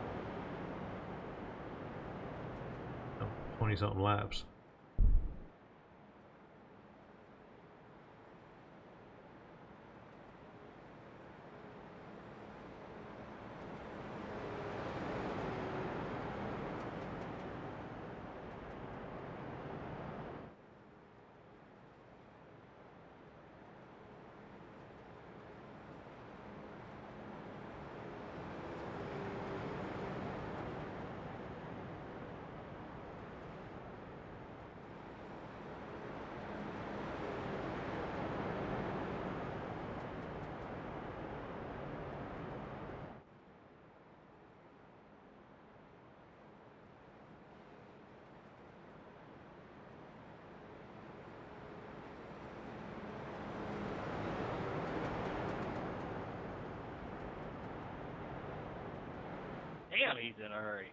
20-something laps. Damn, he's in a hurry.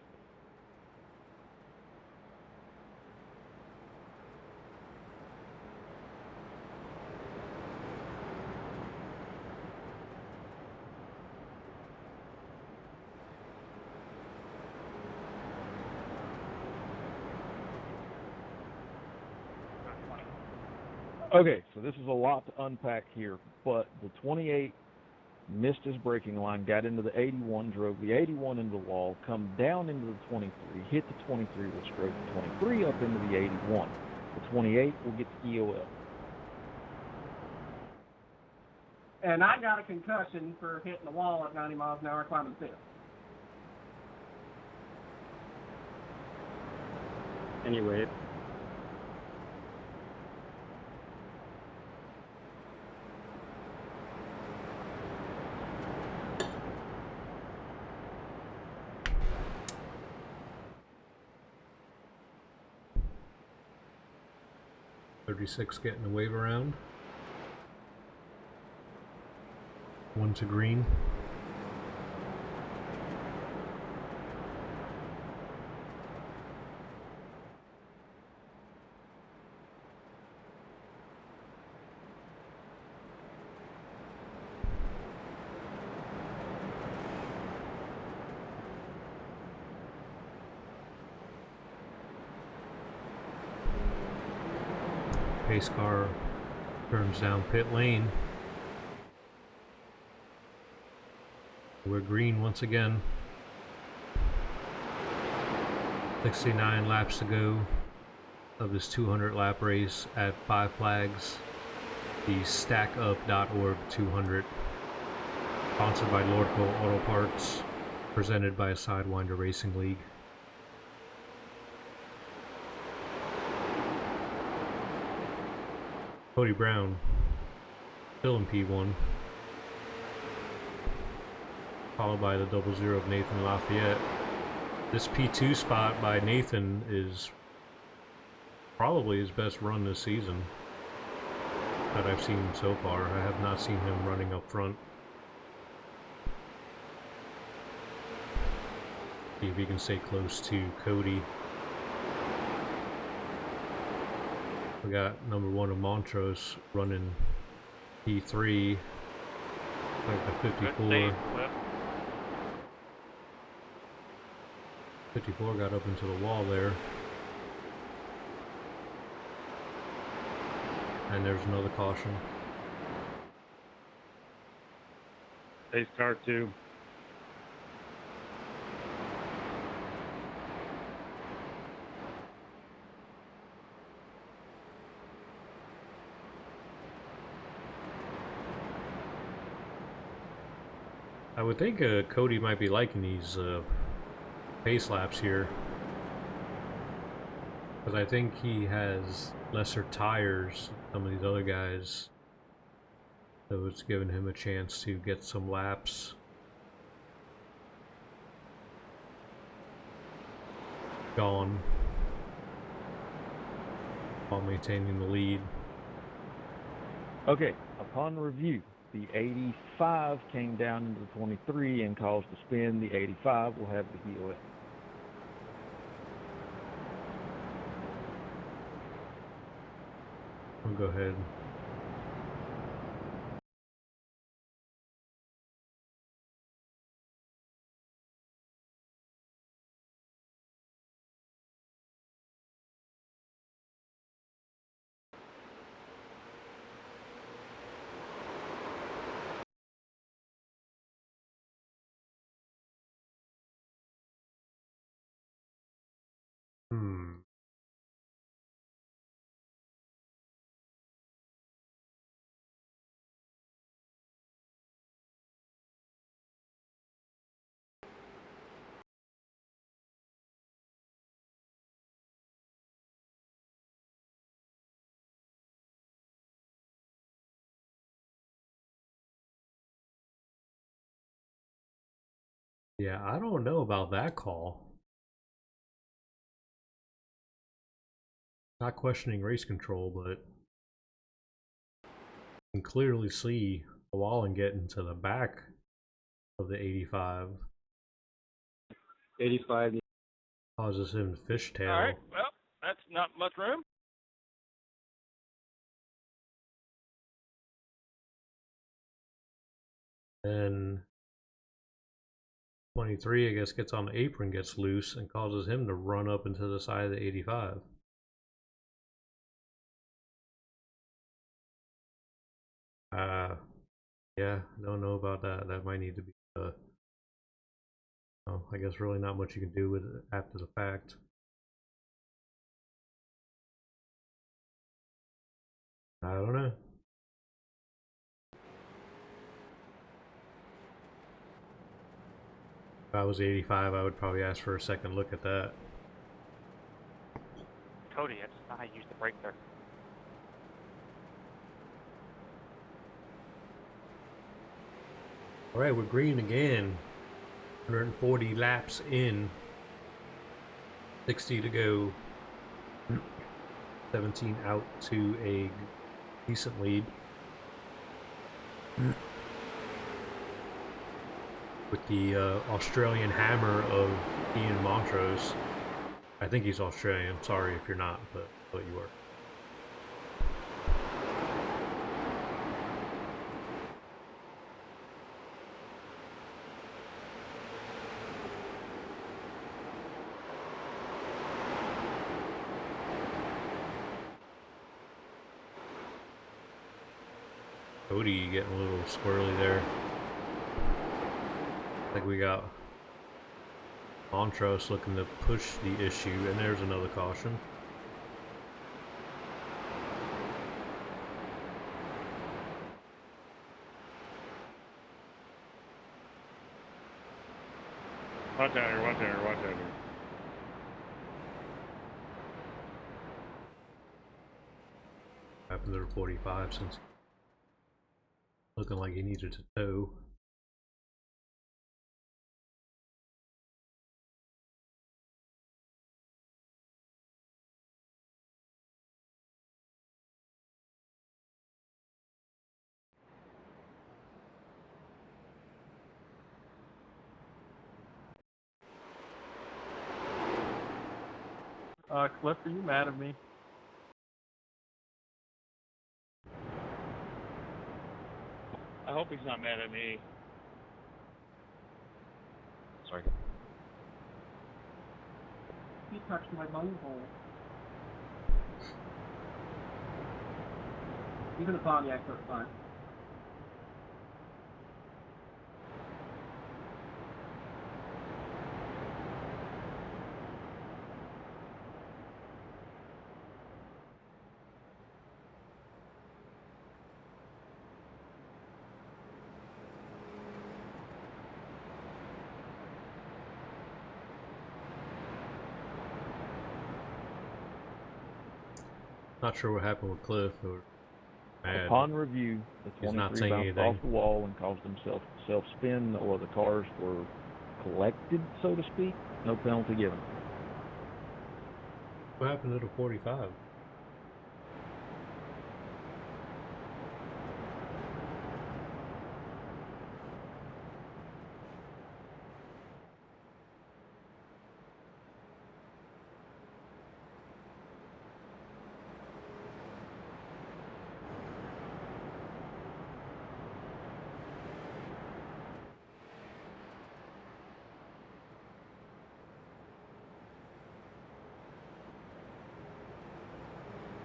Okay, so this is a lot to unpack here, but the 28 missed his braking line, got into the 81, drove the 81 into the wall, come down into the 23, hit the 23, which drove the 23 up into the 81. The 28 will get the EOL. And I got a concussion for hitting the wall at 90 miles an hour climbing the field. Anyway, .36 getting the wave around. 1 to green. Pace car turns down pit lane. We're green once again. 69 laps to go of this 200 lap race at 5 Flags, the StackUp.org 200, sponsored by Lordco Auto Parts, presented by Sidewinder Racing League. Cody Brown, still in P1, followed by the 00 of Nathan Lafayette. This P2 spot by Nathan is probably his best run this season that I've seen so far. I have not seen him running up front. See if he can stay close to Cody. We got number 1 of Montrose running P3, like the 54. 54 got up into the wall there. And there's another caution. Pace car 2. I would think Cody might be liking these pace laps here, because I think he has lesser tires than some of these other guys, so it's giving him a chance to get some laps. Gone while maintaining the lead. Okay, upon review, the 85 came down into the 23 and caused a spin. The 85 will have the heel in. I'll go ahead. Yeah, I don't know about that call. Not questioning race control, but you can clearly see Wallen getting to the back of the 85. 85. Causes him to fishtail. Alright, well, that's not much room. Then 23, I guess, gets on the apron, gets loose, and causes him to run up into the side of the 85. Yeah, don't know about that. That might need to be, well, I guess really not much you can do with it after the fact. I don't know. If I was 85, I would probably ask for a second look at that. Cody, that's not how you use the brake there. Alright, we're green again. 140 laps in. 60 to go. 17 out to a decent lead. With the Australian hammer of Ian Montrose. I think he's Australian. Sorry if you're not, but you are. Cody getting a little squirrely there. I think we got Montrose looking to push the issue, and there's another caution. Watch out here, watch out here, watch out here. Happened to 45 since looking like he needed to tow. Cliff, are you mad at me? I hope he's not mad at me. Sorry. He touched my bunghole. Even the Pontiac took fun. Not sure what happened with Cliff or mad. Upon review, the He's not 23 saying bounced anything. off the wall and caused himself self-spin, or the cars were collected, so to speak. No penalty given. What happened to the 45?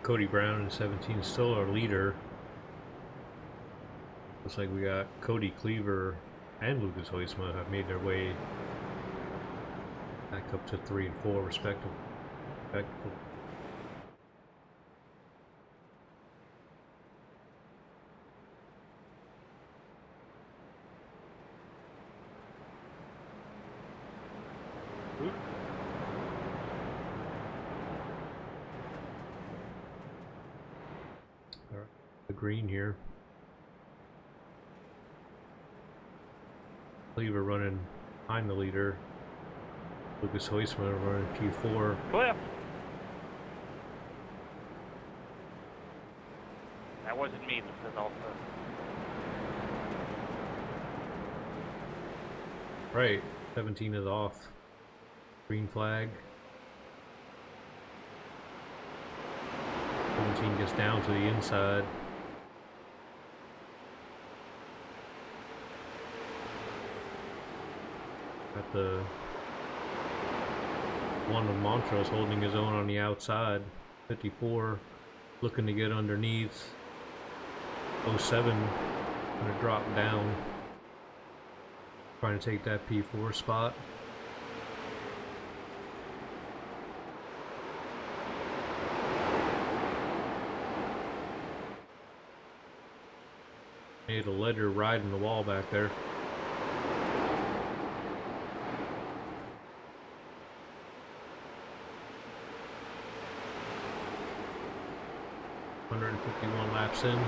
Cody Brown in 17 still our leader. Looks like we got Cody Cleaver and Lucas Hoisma have made their way back up to 3 and 4 respectively. The green here. Cleaver running behind the leader. Lucas Hoisma running Q4. Cliff! That wasn't me, this is also. Right, 17 is off. Green flag. 17 gets down to the inside. Got the one of Montrose holding his own on the outside. 54 looking to get underneath. 07 gonna drop down. Trying to take that P4 spot. Made a letter riding the wall back there. $151 laps in.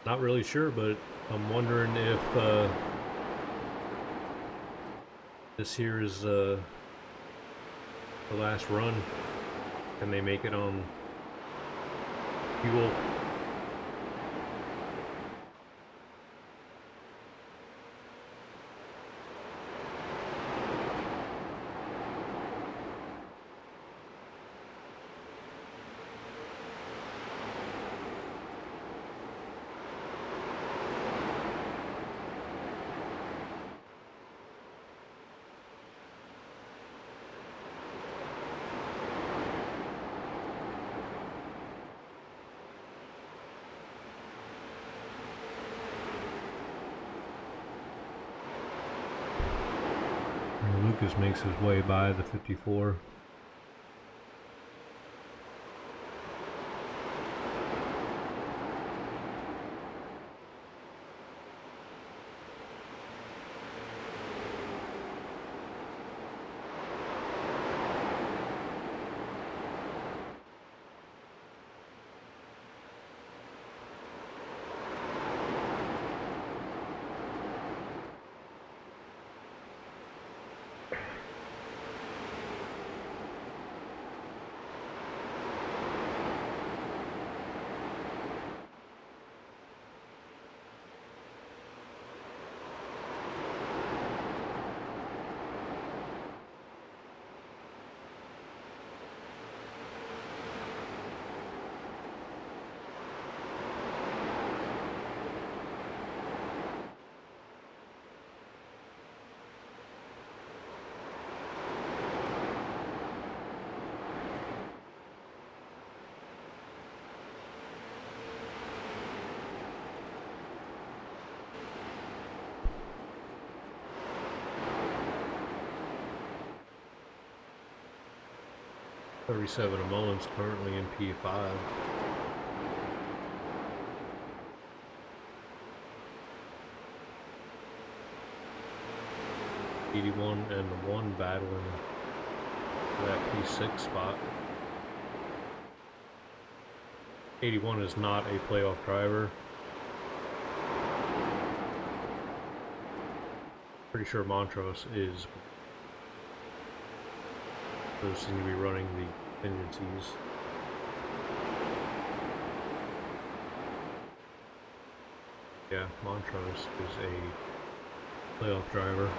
Not really sure, but I'm wondering if this here is the last run. Can they make it on fuel? Lucas makes his way by the 54. 37 of Mullins currently in P5. '81 and the 1 battling for that P6 spot. 81 is not a playoff driver. Pretty sure Montrose is. Those seem to be running the contingencies. Yeah, Montrose is a playoff driver.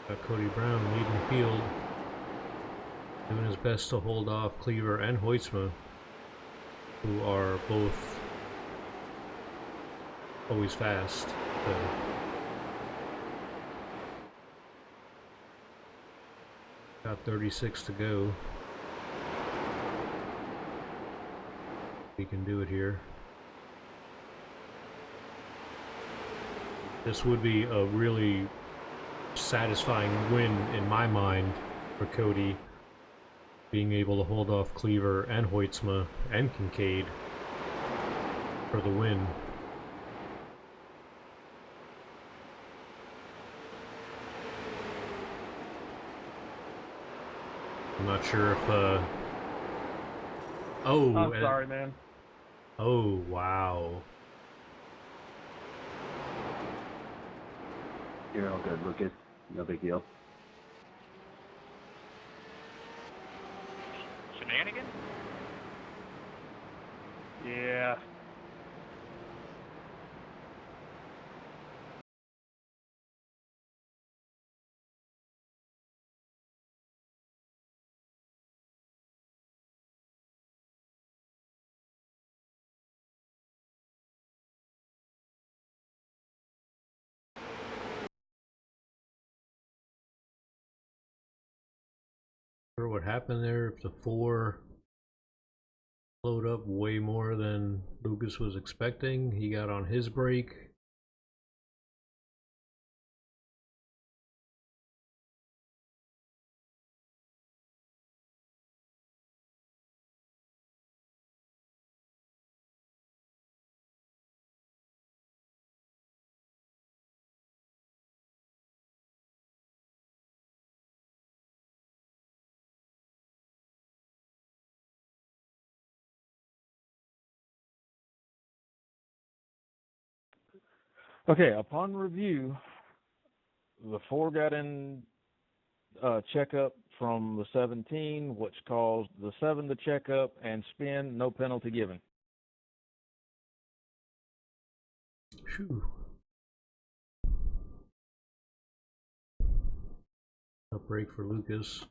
Got Cody Brown leading the field, doing his best to hold off Cleaver and Hoytsma, who are both always fast. So got 36 to go. We can do it here. This would be a really satisfying win in my mind for Cody, being able to hold off Cleaver and Hoytsma and Kincaid for the win. I'm not sure if oh, I'm sorry, man. Oh, wow. You're all good, Lucas. No big deal. Shenanigans? Yeah. What happened there? If the 4 slowed up way more than Lucas was expecting, he got on his brake. Okay, upon review, the 4 got in checkup from the 17, which caused the 7 to check up and spin, no penalty given. Phew. A break for Lucas.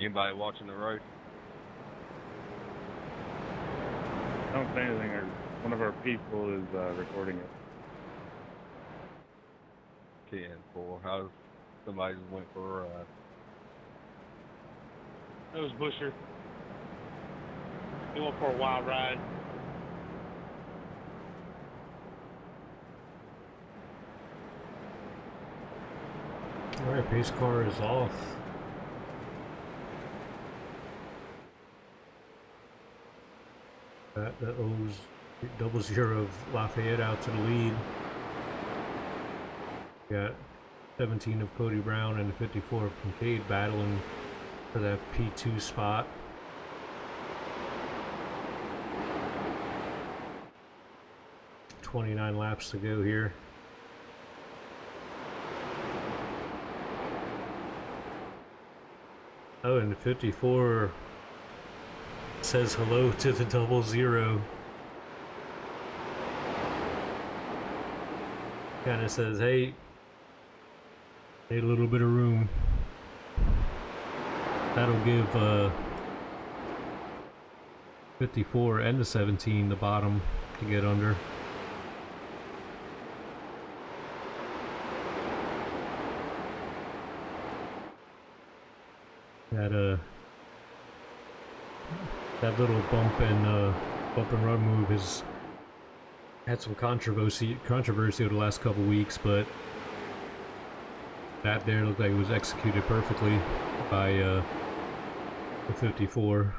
Anybody watching the road? Don't say anything. One of our people is recording it. 10-4. How's somebody just went for a ride? That was Busher. He went for a wild ride. Alright, pace car is off. That owes 0 of Lafayette out to the lead. Got 17 of Cody Brown and the 54 of Kincaid battling for that P2 spot. "29 laps to go here. Oh, and the 54 says hello to the 00. Kind of says, hey, need a little bit of room. That'll give 54 and the 17 the bottom to get under. That little bump and run move has had some controversy over the last couple weeks, but that there looked like it was executed perfectly by the 54.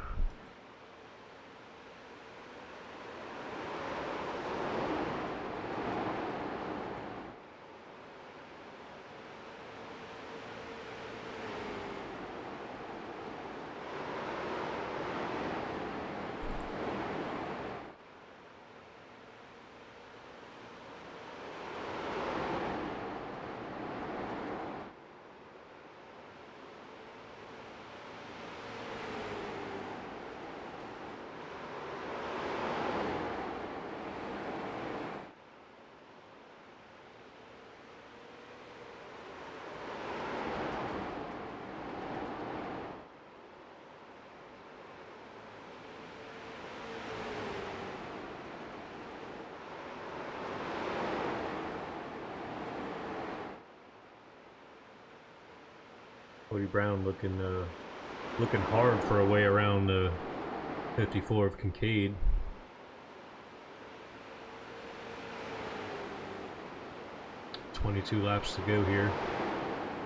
Cody Brown looking hard for a way around the 54 of Kincaid. "22 laps to go here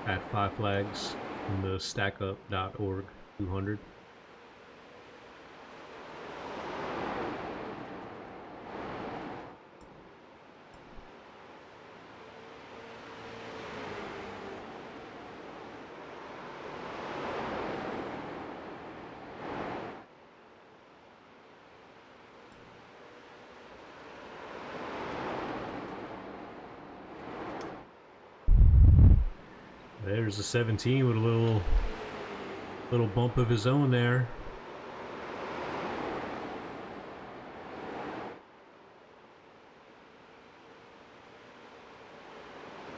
at 5 Flags in the StackUp.org 200. There's the 17 with a little bump of his own there.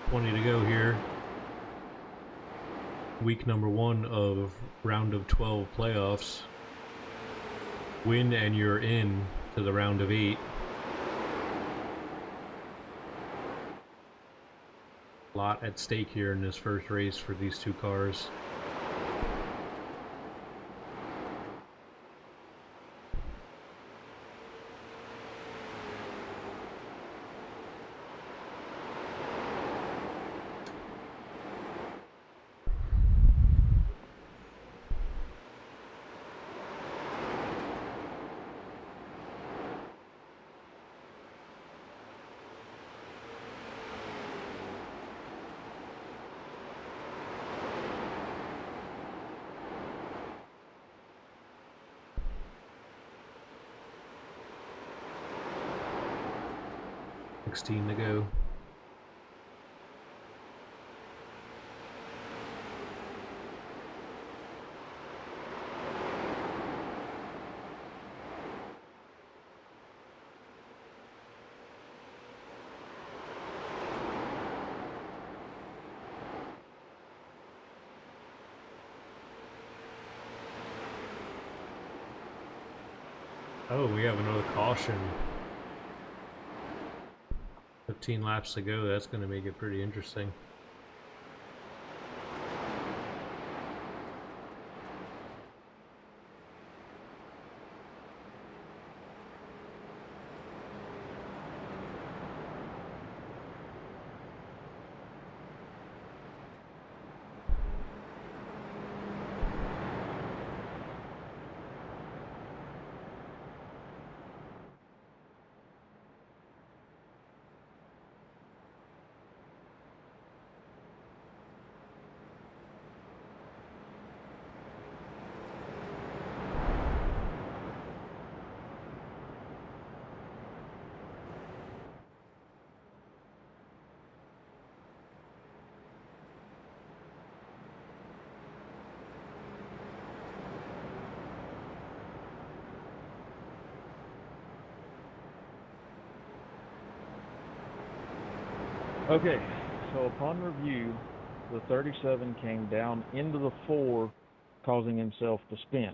"20 to go here. Week number 1 of round of 12 playoffs. Win and you're in to the round of 8. Lot at stake here in this first race for these two cars. To go. Oh, we have another caution. 15 laps to go. That's going to make it pretty interesting. Okay, so upon review, the 37 came down into the 4, causing himself to spin.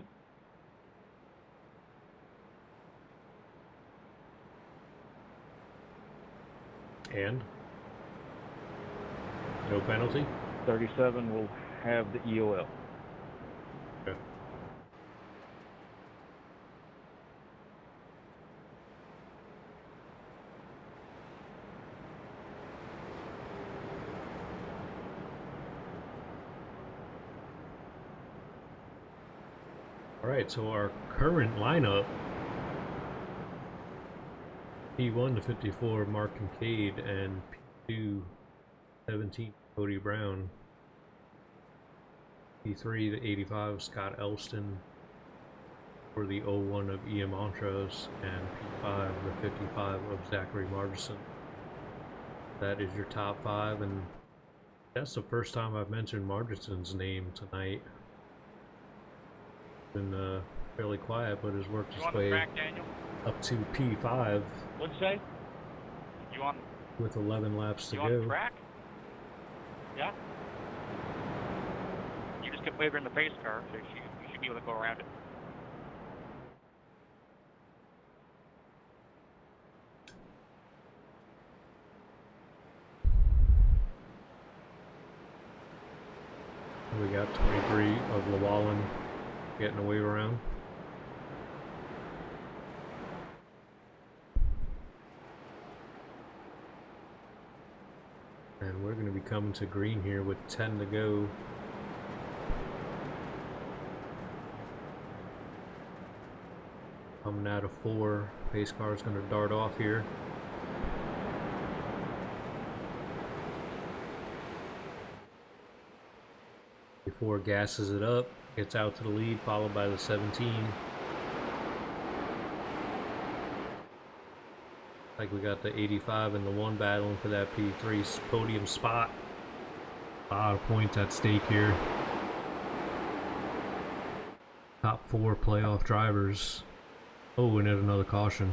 And? No penalty? 37 will have the EOL. Okay. Alright, so our current lineup, P1 to 54, Mark Kincaid, and P2, 17, Cody Brown. P3 to 85, Scott Elston, for the 01 of Ian Montrose, and P5 to 55 of Zachary Margison. That is your top 5, and that's the first time I've mentioned Margison's name tonight. Been fairly quiet, but has worked his way up to P5. What'd you say? You on? With 11 laps to You go. on the track? Yeah. You just kept wavering the pace car, so you should be able to go around it. We got 23 of Llewellyn getting a wave around. And we're going to be coming to green here with 10 to go. Coming out of 4, pace car is going to dart off here. Before gasses it up, gets out to the lead, followed by the 17. Like we got the 85 and the 1 battling for that P3 podium spot. A lot of points at stake here. Top 4 playoff drivers. Oh, and there's another caution.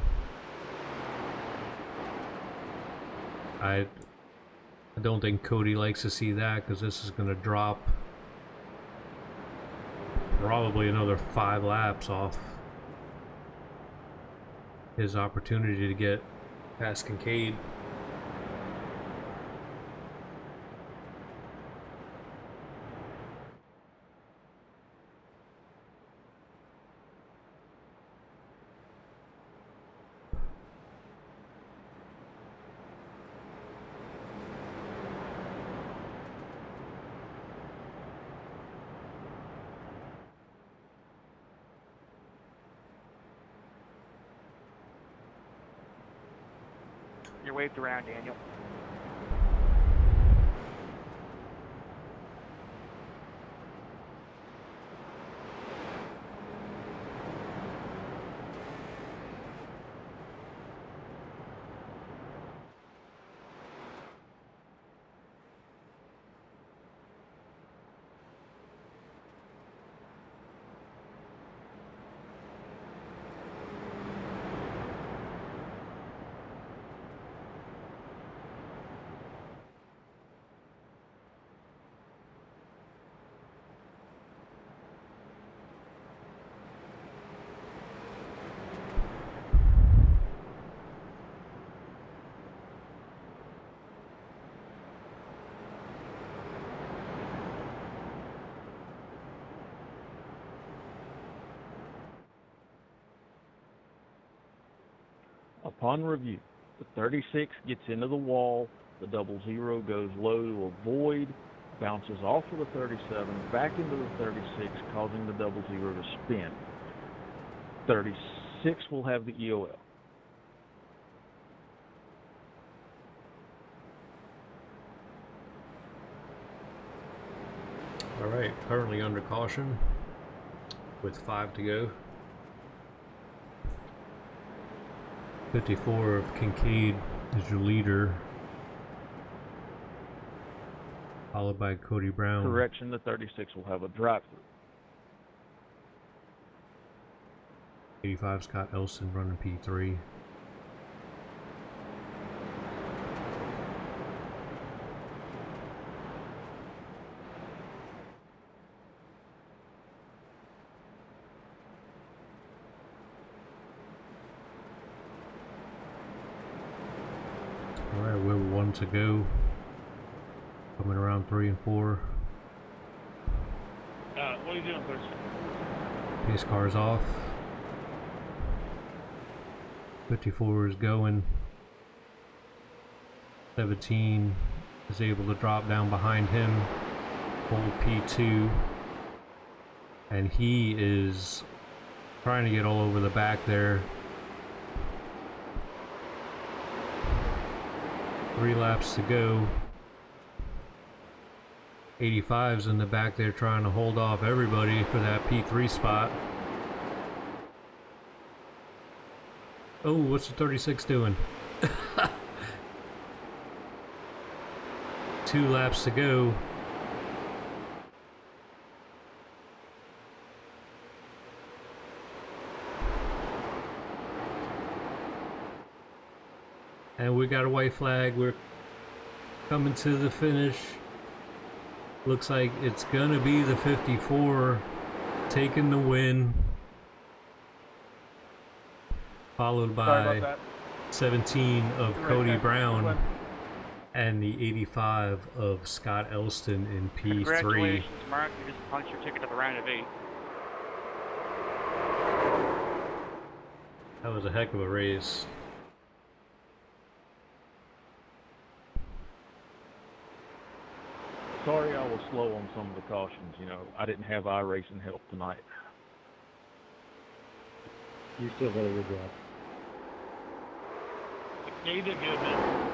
I don't think Cody likes to see that, because this is going to drop probably another 5 laps off his opportunity to get past Kincaid. You're waved around, Daniel. Upon review, the 36 gets into the wall, the 00 goes low to avoid, bounces off of the 37, back into the 36, causing the 00 to spin. 36 will have the EOL. Alright, currently under caution with 5 to go. 54 of Kincaid is your leader, followed by Cody Brown. Correction, the 36 will have a drive-through. 85 Scott Elston running P3. 1 to go. Coming around 3 and 4. What are you doing, Chris? Pace car is off. 54 is going. 17 is able to drop down behind him. Hold P2. And he is trying to get all over the back there. 3 laps to go. 85's in the back there trying to hold off everybody for that P3 spot. Oh, what's the 36 doing? 2 laps to go. And we got a white flag. We're coming to the finish. Looks like it's gonna be the 54 taking the win. Followed by 17 of Cody Brown and the 85 of Scott Elston in P3. Congratulations, Mark. You just punched your ticket to the round of 8. That was a heck of a race. Sorry I was slow on some of the cautions, you know. I didn't have iRacing help tonight. You still got a good job. Yeah, you did good, man.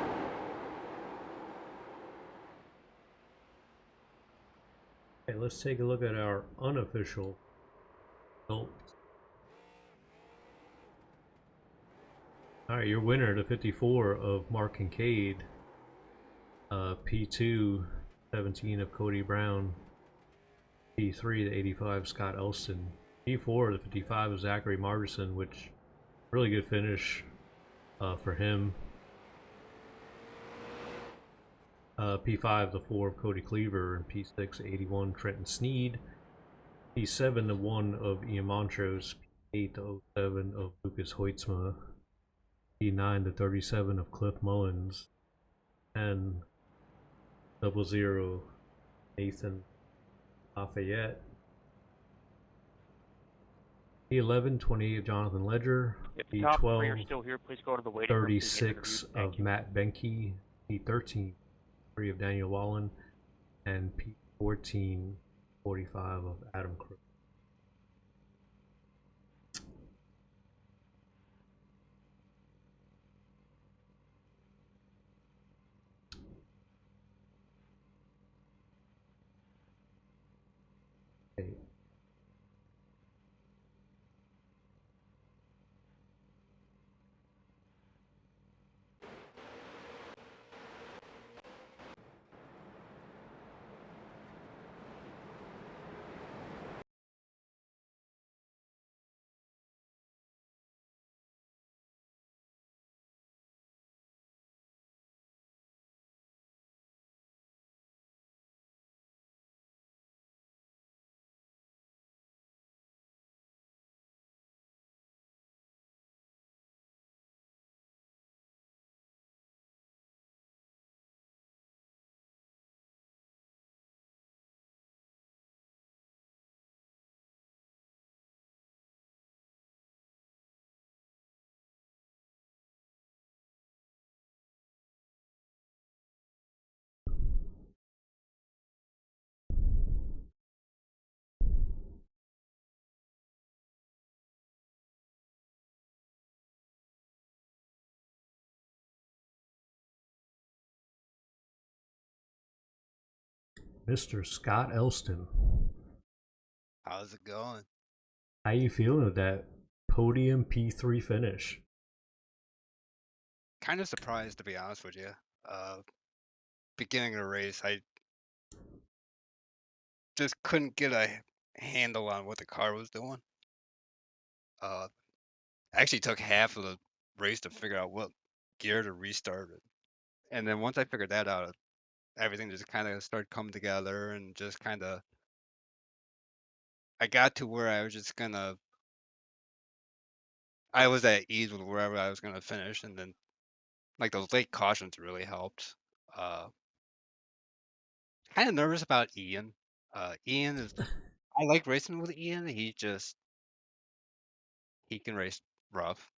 Okay, let's take a look at our unofficial results. Alright, your winner, the 54 of Mark Kincaid. P2, 17 of Cody Brown. P3, the 85, Scott Elston. P4, the 55 of Zachary Margerson, which really good finish for him. P5, the 4 of Cody Cleaver, and P6, 81, Trenton Sneed. P7, the 1 of Ian Montrose. P8, the 07 of Lucas Hoitzma. P9, the 37 of Cliff Mullins. And 00, Nathan Lafayette. P11, 28 of Jonathan Ledger. If the top 3 are P12, still here, please go to the waiting room. 36 of Matt Benke. P13, 3 of Daniel Wallen. And P14, 45 of Adam Crook. Okay. Mr. Scott Elston. How's it going? How you feeling with that podium P3 finish? Kind of surprised, to be honest with you. Beginning of the race, I just couldn't get a handle on what the car was doing. Actually took half of the race to figure out what gear to restart it. And then once I figured that out, everything just kind of started coming together and just kind of, I got to where I was just gonna, I was at ease with wherever I was gonna finish, and then like those late cautions really helped. Kind of nervous about Ian. Ian is. I like racing with Ian. He can race rough,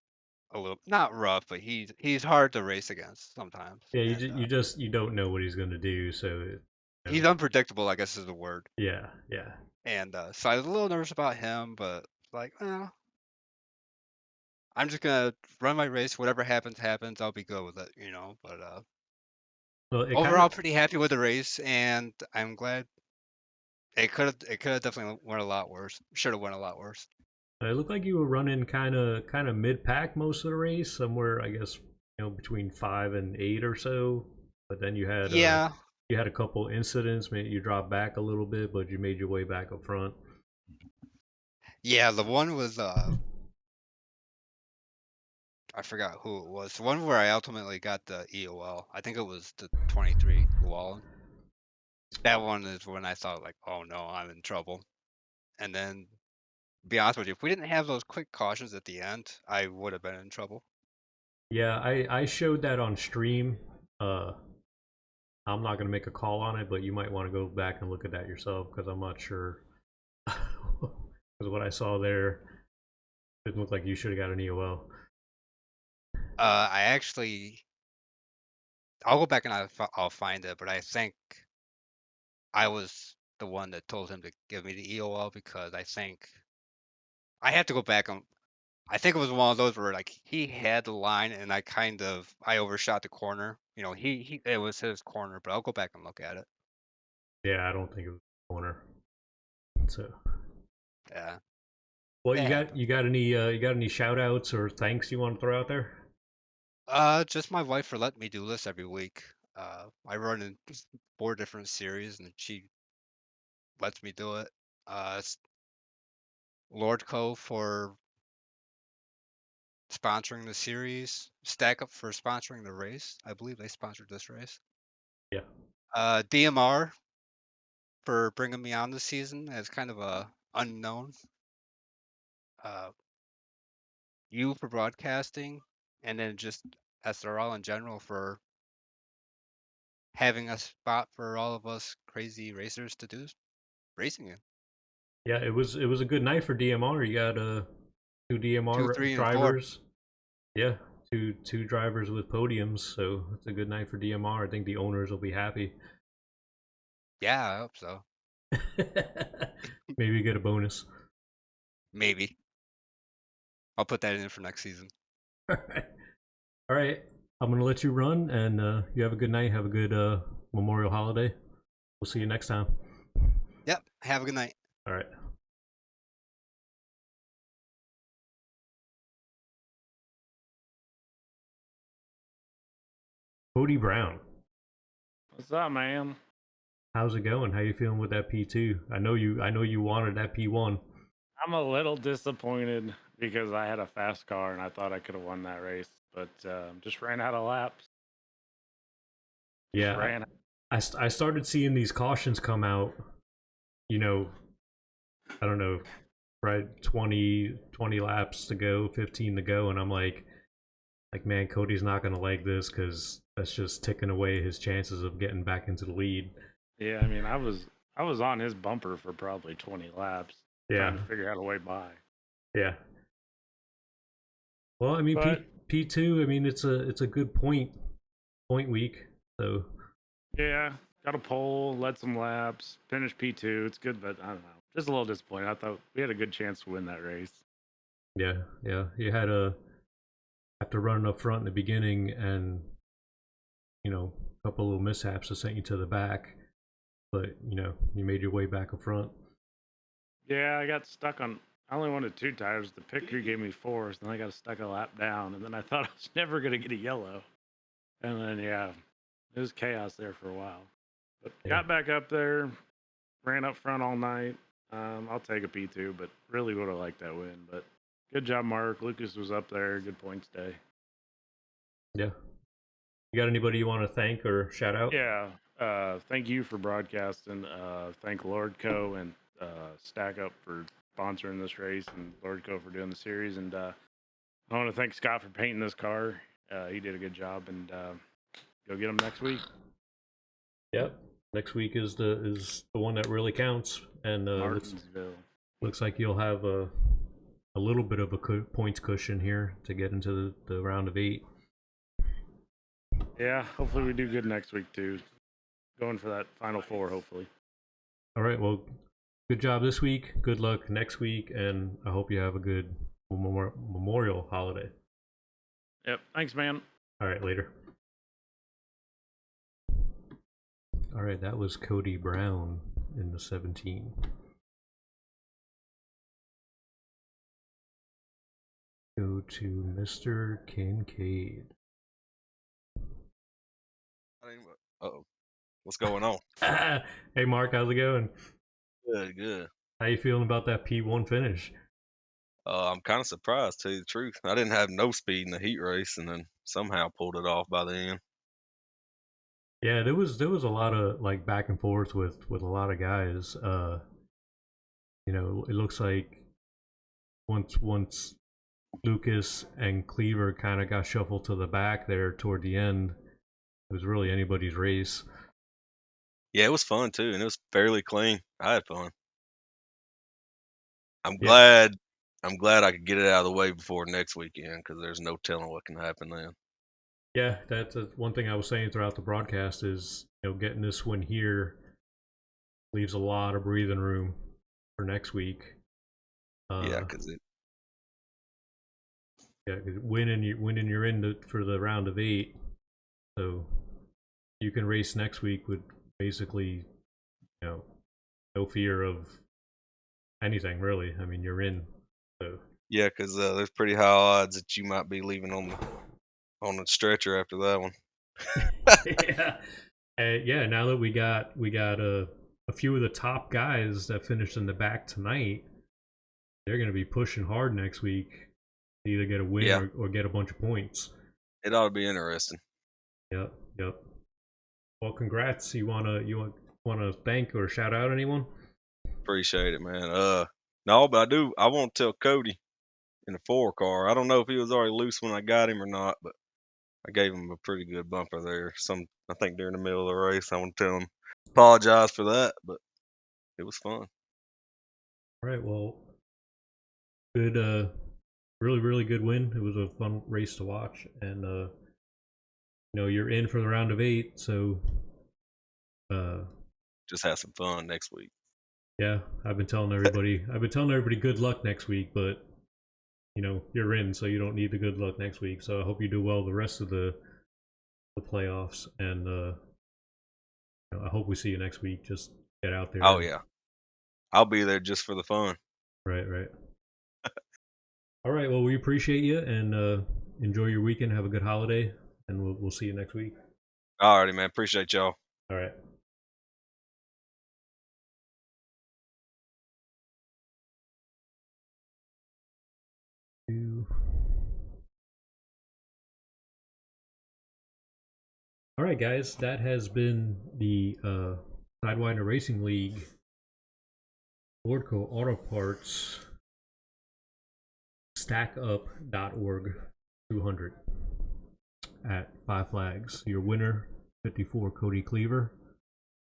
a little, not rough, but he's hard to race against sometimes. Yeah, And you don't know what he's gonna do, so you he's know. unpredictable, I guess is the word. Yeah, yeah. And so I was a little nervous about him, but like, well, I'm just gonna run my race. Whatever happens, happens. I'll be good with it, you know. But Well, it kind overall, of pretty happy with the race, and I'm glad it could have definitely went a lot worse. Should have went a lot worse. it looked like you were running kind of mid pack most of the race, somewhere I guess between 5 and 8 or so. But then Yeah, you had a couple incidents. Maybe you dropped back a little bit, but you made your way back up front. yeah. The one was I forgot who it was. The one where I ultimately got the EOL. I think it was the 23 Llewellyn. That one is when I thought like, oh no, I'm in trouble. And then, to be honest with you, if we didn't have those quick cautions at the end, I would have been in trouble. Yeah, I showed that on stream. I'm not gonna make a call on it, but you might want to go back and look at that yourself because I'm not sure. Because what I saw there, it looked like you should have got an EOL. I actually, I'll go back and I'll find it, but I think I was the one that told him to give me the EOL because I think I have to go back and I think it was one of those where like he had the line and I overshot the corner. You know, he it was his corner, but I'll go back and look at it. Yeah, I don't think it was a corner. So, Yeah. well, That happened. you got any shout outs or thanks you want to throw out there? Just my wife for letting me do this every week. I run in 4 different series and she lets me do it. Lordco for sponsoring the series, Stack Up for sponsoring the race. I believe they sponsored this race. Yeah. DMR for bringing me on this season as kind of a unknown. Uh, you for broadcasting, and then just SRL in general for having a spot for all of us crazy racers to do racing in. Yeah, it was a good night for DMR. You got 2, DMR 3, and 4. drivers. Yeah, two drivers with podiums, so it's a good night for DMR. I think the owners will be happy. Yeah, I hope so. Maybe get a bonus. Maybe. I'll put that in for next season. All right. All right. I'm gonna let you run, and you have a good night. Have a good Memorial holiday. We'll see you next time. Yep. Have a good night. All right. Cody Brown, What's up, man? how's it going? How you feeling with that P2? I know you wanted that P1. I'm a little disappointed because I had a fast car and I thought I could have won that race, but just ran out of laps. Just Yeah, ran. I started seeing these cautions come out. You know, I don't know, right? 20 laps to go, 15 to go, and I'm like, man, Cody's not gonna like this because that's just ticking away his chances of getting back into the lead. Yeah, I mean, I was on his bumper for probably 20 laps, Yeah, trying to figure out a way by. yeah. Well, I mean, But P2. I mean, it's a good point week. So yeah, got a pole, led some laps, finished P2. It's good, but I don't know. Just a little disappointed. I thought we had a good chance to win that race. yeah, yeah. You had have to run up front in the beginning, and a couple little mishaps that sent you to the back. But you made your way back up front. Yeah, I got stuck on. I only wanted 2 tires. The pit crew gave me 4, so then I got stuck a lap down, and then I thought I was never gonna get a yellow. And then yeah, it was chaos there for a while. But Yeah. got back up there, ran up front all night. I'll take a P2, but really would have liked that win. But good job, Mark. Lucas was up there. Good points day. Yeah. You got anybody you want to thank or shout out? Yeah. Thank you for broadcasting. Thank Lordco and Stack Up for sponsoring this race, and Lordco for doing the series. And I want to thank Scott for painting this car. He did a good job, and go get him next week. Yep. Next week is the one that really counts, and Martinsville. looks like you'll have a little bit of a points cushion here to get into the round of 8. Yeah, hopefully we do good next week too. Going for that Final Four, hopefully. All right. Well, good job this week. Good luck next week, and I hope you have a good Memorial holiday. Yep. Thanks, man. All right. Later. All right. That was Cody Brown in the 17. Go to Mr. Kincaid. Uh-oh. What's going on? Hey, Mark. How's it going? Good. How you feeling about that P1 finish? I'm kind of surprised, to tell you the truth. I didn't have no speed in the heat race, and then somehow pulled it off by the end. Yeah, there was a lot of like back and forth with a lot of guys. You know, it looks like once Lucas and Cleaver kind of got shuffled to the back there toward the end, it was really anybody's race. Yeah, it was fun too, and it was fairly clean. I had fun. I'm Yeah. glad I could get it out of the way before next weekend, because there's no telling what can happen then. Yeah, that's one thing I was saying throughout the broadcast is, you know, getting this one here leaves a lot of breathing room for next week. Yeah, because winning you're in for the round of 8, so you can race next week with basically, you know, no fear of anything really. I mean, you're in. So yeah, because there's pretty high odds that you might be leaving on the stretcher after that one. yeah, yeah. Now that we got a few of the top guys that finished in the back tonight, they're going to be pushing hard next week to either get a win or get a bunch of points. It ought to be interesting. Yep. Well, congrats. You wanna thank or shout out anyone? Appreciate it, man. No, but I want to tell Cody in the 4 car. I don't know if he was already loose when I got him or not, but I gave him a pretty good bumper there. I think during the middle of the race. I want to tell him, apologize for that, but it was fun. All right. Well, good. Really good win. It was a fun race to watch, and you know, you're in for the round of 8, so just have some fun next week. Yeah, I've been telling everybody good luck next week, but you know, you're in, so you don't need the good luck next week. So I hope you do well the rest of the playoffs, and you know, I hope we see you next week. Just get out there. Oh yeah, I'll be there just for the fun. Right. All right. Well, we appreciate you, and enjoy your weekend. Have a good holiday, and we'll see you next week. Alrighty, man. Appreciate y'all. All right. All right, guys. That has been the Sidewinder Racing League Lordco Auto Parts StackUp.org 200 at 5 Flags. Your winner, 54, Cody Cleaver.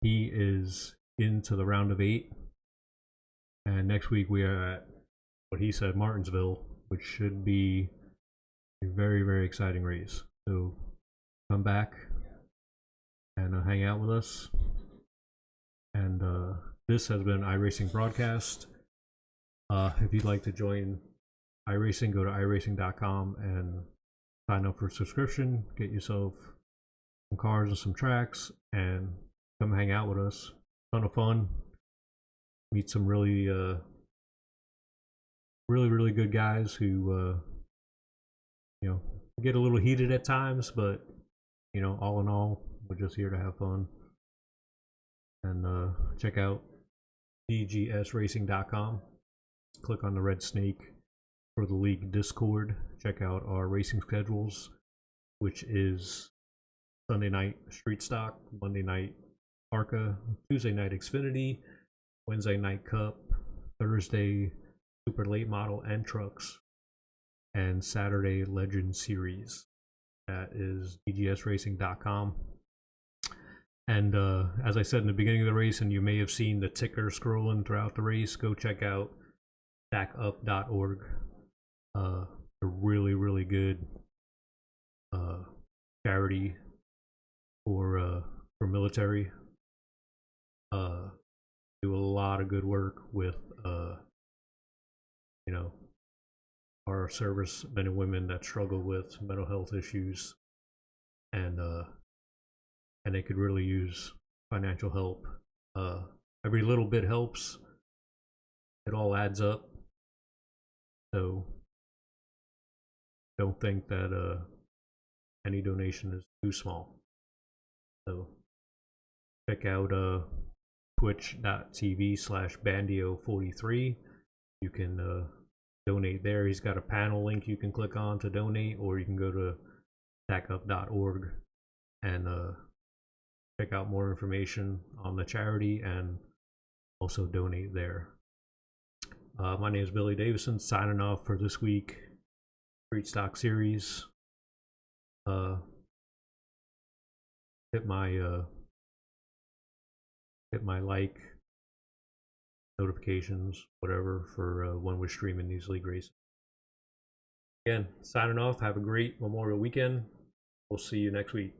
He is into the round of 8. And next week we are at what he said, Martinsville, which should be a very exciting race. So come back and hang out with us. And this has been iRacing Broadcast. If you'd like to join iRacing, go to iRacing.com and sign up for a subscription. Get yourself some cars and some tracks, and come hang out with us. Ton of fun. Meet some really good guys who you know, get a little heated at times, but you know, all in all, we're just here to have fun. And check out dgsracing.com. Click on the red snake for the league Discord. Check out our racing schedules, which is Sunday night Street Stock, Monday night ARCA, Tuesday night Xfinity, Wednesday night Cup, Thursday Super Late Model and Trucks, and Saturday Legend Series. That is dgsracing.com. And as I said in the beginning of the race, and you may have seen the ticker scrolling throughout the race, go check out stackup.org. A really, really good charity for military. Do a lot of good work with you know, our servicemen and women that struggle with mental health issues, and they could really use financial help. Every little bit helps. It all adds up. So don't think that any donation is too small. So check out twitch.tv/bandio43. You can donate there. He's got a panel link you can click on to donate, or you can go to stackup.org and check out more information on the charity and also donate there. My name is Billy Davison, signing off for this week. Street Stock Series. Hit my like, notifications, whatever, for when we're streaming these league races. Again, signing off. Have a great Memorial Weekend. We'll see you next week.